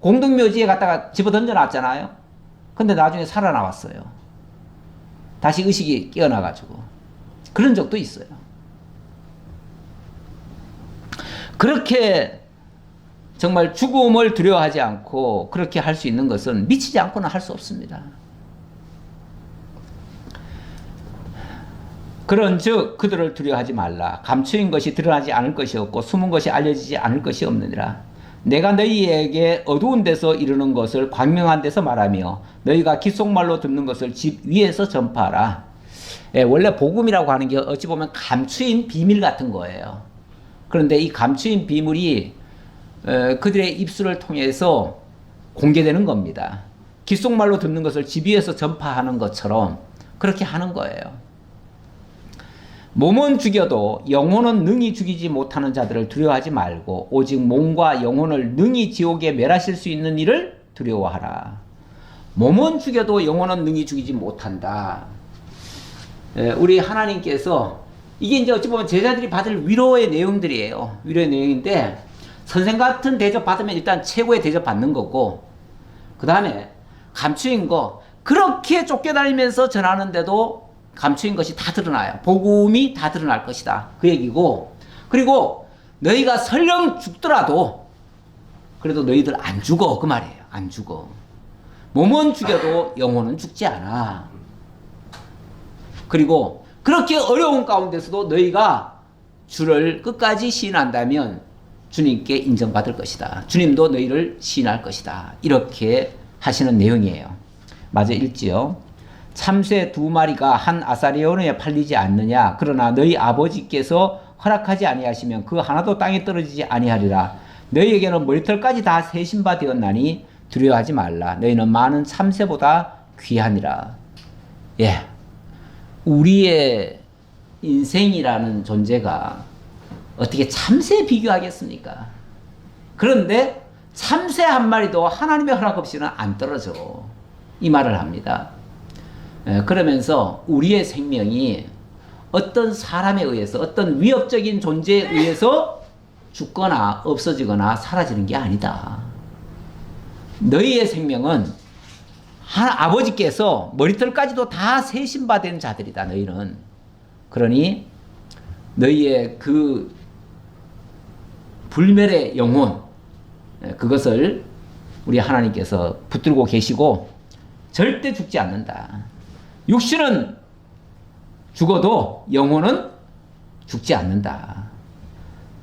공동묘지에 갖다가 집어 던져놨잖아요. 근데 나중에 살아나왔어요. 다시 의식이 깨어나가지고. 그런 적도 있어요. 그렇게 정말 죽음을 두려워하지 않고 그렇게 할 수 있는 것은 미치지 않고는 할 수 없습니다. 그런즉 그들을 두려워하지 말라. 감추인 것이 드러나지 않을 것이 없고 숨은 것이 알려지지 않을 것이 없느니라. 내가 너희에게 어두운 데서 이르는 것을 광명한 데서 말하며 너희가 귓속말로 듣는 것을 집 위에서 전파하라. 원래 복음이라고 하는 게 어찌 보면 감추인 비밀 같은 거예요. 그런데 이 감추인 비밀이 그들의 입술을 통해서 공개되는 겁니다. 귓속말로 듣는 것을 집 위에서 전파하는 것처럼 그렇게 하는 거예요. 몸은 죽여도 영혼은 능히 죽이지 못하는 자들을 두려워하지 말고 오직 몸과 영혼을 능히 지옥에 멸하실 수 있는 이를 두려워하라. 몸은 죽여도 영혼은 능히 죽이지 못한다. 우리 하나님께서, 이게 이제 어찌 보면 제자들이 받을 위로의 내용들이에요. 위로의 내용인데, 선생 같은 대접 받으면 일단 최고의 대접 받는 거고, 그 다음에 감추인 거, 그렇게 쫓겨다니면서 전하는데도 감추인 것이 다 드러나요. 복음이 다 드러날 것이다, 그 얘기고, 그리고 너희가 설령 죽더라도 그래도 너희들 안 죽어, 그 말이에요. 안 죽어. 몸은 죽여도 영혼은 죽지 않아. 그리고 그렇게 어려운 가운데서도 너희가 주를 끝까지 시인한다면 주님께 인정받을 것이다. 주님도 너희를 시인할 것이다. 이렇게 하시는 내용이에요. 마저 읽지요. 참새 2마리가 한 아사리온에 팔리지 않느냐. 그러나 너희 아버지께서 허락하지 아니하시면 그 하나도 땅에 떨어지지 아니하리라. 너희에게는 머리털까지 다 세신 바 되었나니 두려워하지 말라. 너희는 많은 참새보다 귀하니라. 예, 우리의 인생이라는 존재가 어떻게 참새에 비교하겠습니까? 그런데 참새 한 마리도 하나님의 허락 없이는 안 떨어져, 이 말을 합니다. 그러면서 우리의 생명이 어떤 사람에 의해서, 어떤 위협적인 존재에 의해서 죽거나 없어지거나 사라지는 게 아니다. 너희의 생명은 아버지께서 머리털까지도 다 세신 바 된 자들이다, 너희는. 그러니 너희의 그 불멸의 영혼, 그것을 우리 하나님께서 붙들고 계시고 절대 죽지 않는다. 육신은 죽어도 영혼은 죽지 않는다.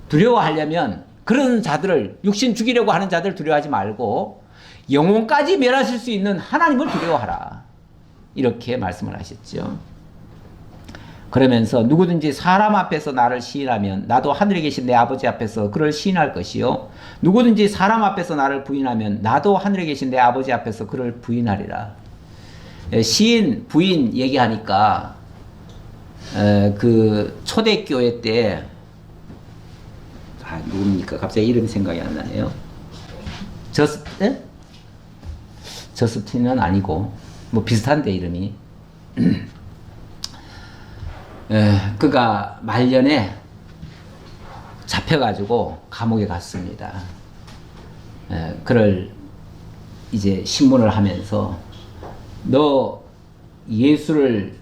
두려워하려면 그런 자들을, 육신 죽이려고 하는 자들을 두려워하지 말고 영혼까지 멸하실 수 있는 하나님을 두려워하라. 이렇게 말씀을 하셨죠. 그러면서 누구든지 사람 앞에서 나를 시인하면 나도 하늘에 계신 내 아버지 앞에서 그를 시인할 것이요. 누구든지 사람 앞에서 나를 부인하면 나도 하늘에 계신 내 아버지 앞에서 그를 부인하리라. 시인, 부인 얘기하니까 그 초대교회 때 누굽니까? 갑자기 이름이 생각이 안 나네요. 저스틴은 아니고 뭐 비슷한데 이름이. 그가 말년에 잡혀가지고 감옥에 갔습니다. 그를 이제 신문을 하면서 너 예수를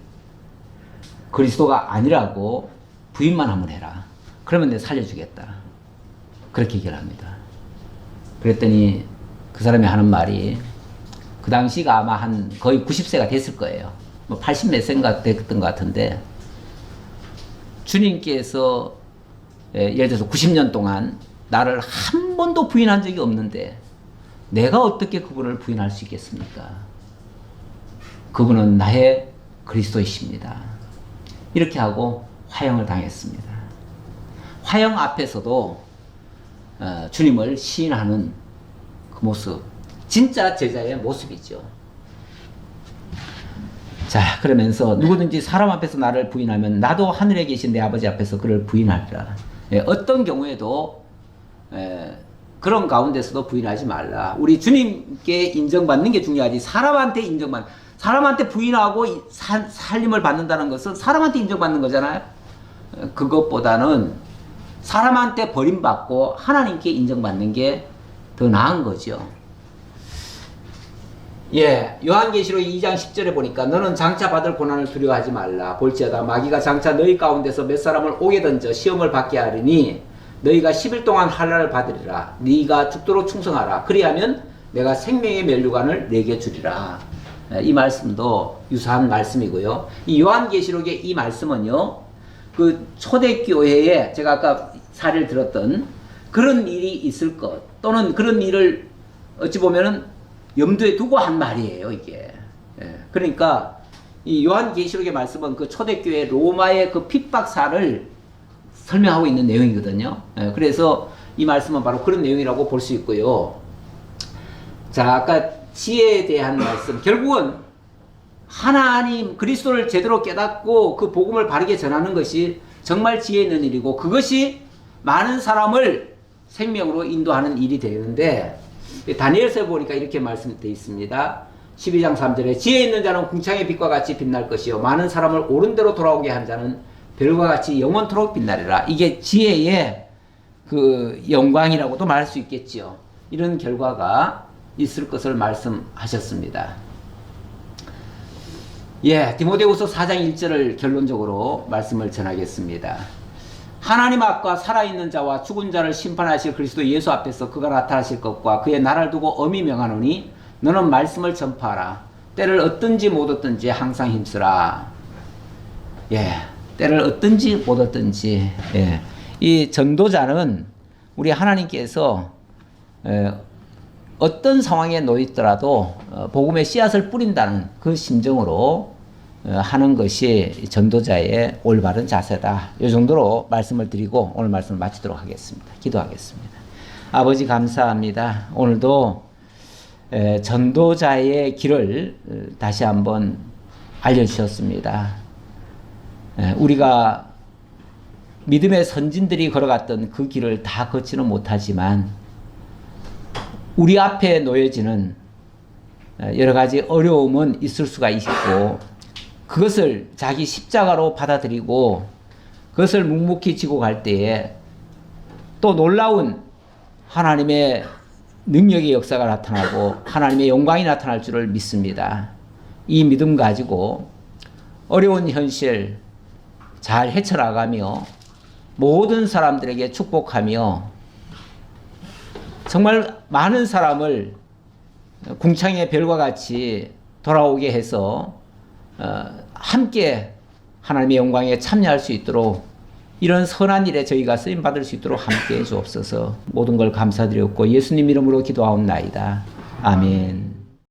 그리스도가 아니라고 부인만 한번 해라. 그러면 내가 살려주겠다. 그렇게 얘기를 합니다. 그랬더니 그 사람이 하는 말이 그 당시가 아마 한 거의 90세가 됐을 거예요. 뭐 80 몇 세인가 됐던 것 같은데 주님께서 예를 들어서 90년 동안 나를 한 번도 부인한 적이 없는데 내가 어떻게 그분을 부인할 수 있겠습니까? 그분은 나의 그리스도이십니다. 이렇게 하고 화형을 당했습니다. 화형 앞에서도 주님을 시인하는 그 모습, 진짜 제자의 모습이죠. 자, 그러면서 누구든지 사람 앞에서 나를 부인하면 나도 하늘에 계신 내 아버지 앞에서 그를 부인하리라. 어떤 경우에도 그런 가운데서도 부인하지 말라. 우리 주님께 인정받는 게 중요하지. 사람한테 부인하고 살림을 받는다는 것은 사람한테 인정받는 거잖아요. 그것보다는 사람한테 버림받고 하나님께 인정받는 게 더 나은 거죠. 요한계시록 2장 10절에 보니까 너는 장차 받을 고난을 두려워하지 말라. 볼지어다 마귀가 장차 너희 가운데서 몇 사람을 옥에 던져 시험을 받게 하리니 너희가 10일 동안 환난을 받으리라. 네가 죽도록 충성하라. 그리하면 내가 생명의 면류관을 내게 주리라. 이 말씀도 유사한 말씀이고요. 이 요한계시록의 이 말씀은요, 그 초대교회에 제가 아까 사례를 들었던 그런 일이 있을 것, 또는 그런 일을 어찌 보면은 염두에 두고 한 말이에요, 이게. 그러니까 이 요한계시록의 말씀은 그 초대교회 로마의 그 핍박사를 설명하고 있는 내용이거든요. 그래서 이 말씀은 바로 그런 내용이라고 볼 수 있고요. 자, 아까 지혜에 대한 말씀. 결국은 하나님 그리스도를 제대로 깨닫고 그 복음을 바르게 전하는 것이 정말 지혜 있는 일이고 그것이 많은 사람을 생명으로 인도하는 일이 되는데 다니엘서에 보니까 이렇게 말씀되어 있습니다. 12장 3절에 지혜 있는 자는 궁창의 빛과 같이 빛날 것이요 많은 사람을 옳은 대로 돌아오게 한 자는 별과 같이 영원토록 빛나리라. 이게 지혜의 그 영광이라고도 말할 수 있겠지요. 이런 결과가 있을 것을 말씀하셨습니다. 디모데후서 4장 1절을 결론적으로 말씀을 전하겠습니다. 하나님 앞과 살아있는 자와 죽은 자를 심판하실 그리스도 예수 앞에서 그가 나타나실 것과 그의 나라를 두고 엄히 명하노니 너는 말씀을 전파하라. 때를 얻든지 못 얻든지 항상 힘쓰라. 때를 얻든지 못 얻든지. 이 전도자는 우리 하나님께서 어떤 상황에 놓였더라도 복음의 씨앗을 뿌린다는 그 심정으로 하는 것이 전도자의 올바른 자세다. 이 정도로 말씀을 드리고 오늘 말씀을 마치도록 하겠습니다. 기도하겠습니다. 아버지 감사합니다. 오늘도 전도자의 길을 다시 한번 알려주셨습니다. 우리가 믿음의 선진들이 걸어갔던 그 길을 다 걷지는 못하지만 우리 앞에 놓여지는 여러 가지 어려움은 있을 수가 있고 그것을 자기 십자가로 받아들이고 그것을 묵묵히 지고 갈 때에 또 놀라운 하나님의 능력의 역사가 나타나고 하나님의 영광이 나타날 줄을 믿습니다. 이 믿음 가지고 어려운 현실 잘 헤쳐나가며 모든 사람들에게 축복하며 정말 많은 사람을 궁창의 별과 같이 돌아오게 해서 함께 하나님의 영광에 참여할 수 있도록 이런 선한 일에 저희가 쓰임받을 수 있도록 함께해 주옵소서. 모든 걸 감사드렸고 예수님 이름으로 기도하옵나이다. 아멘.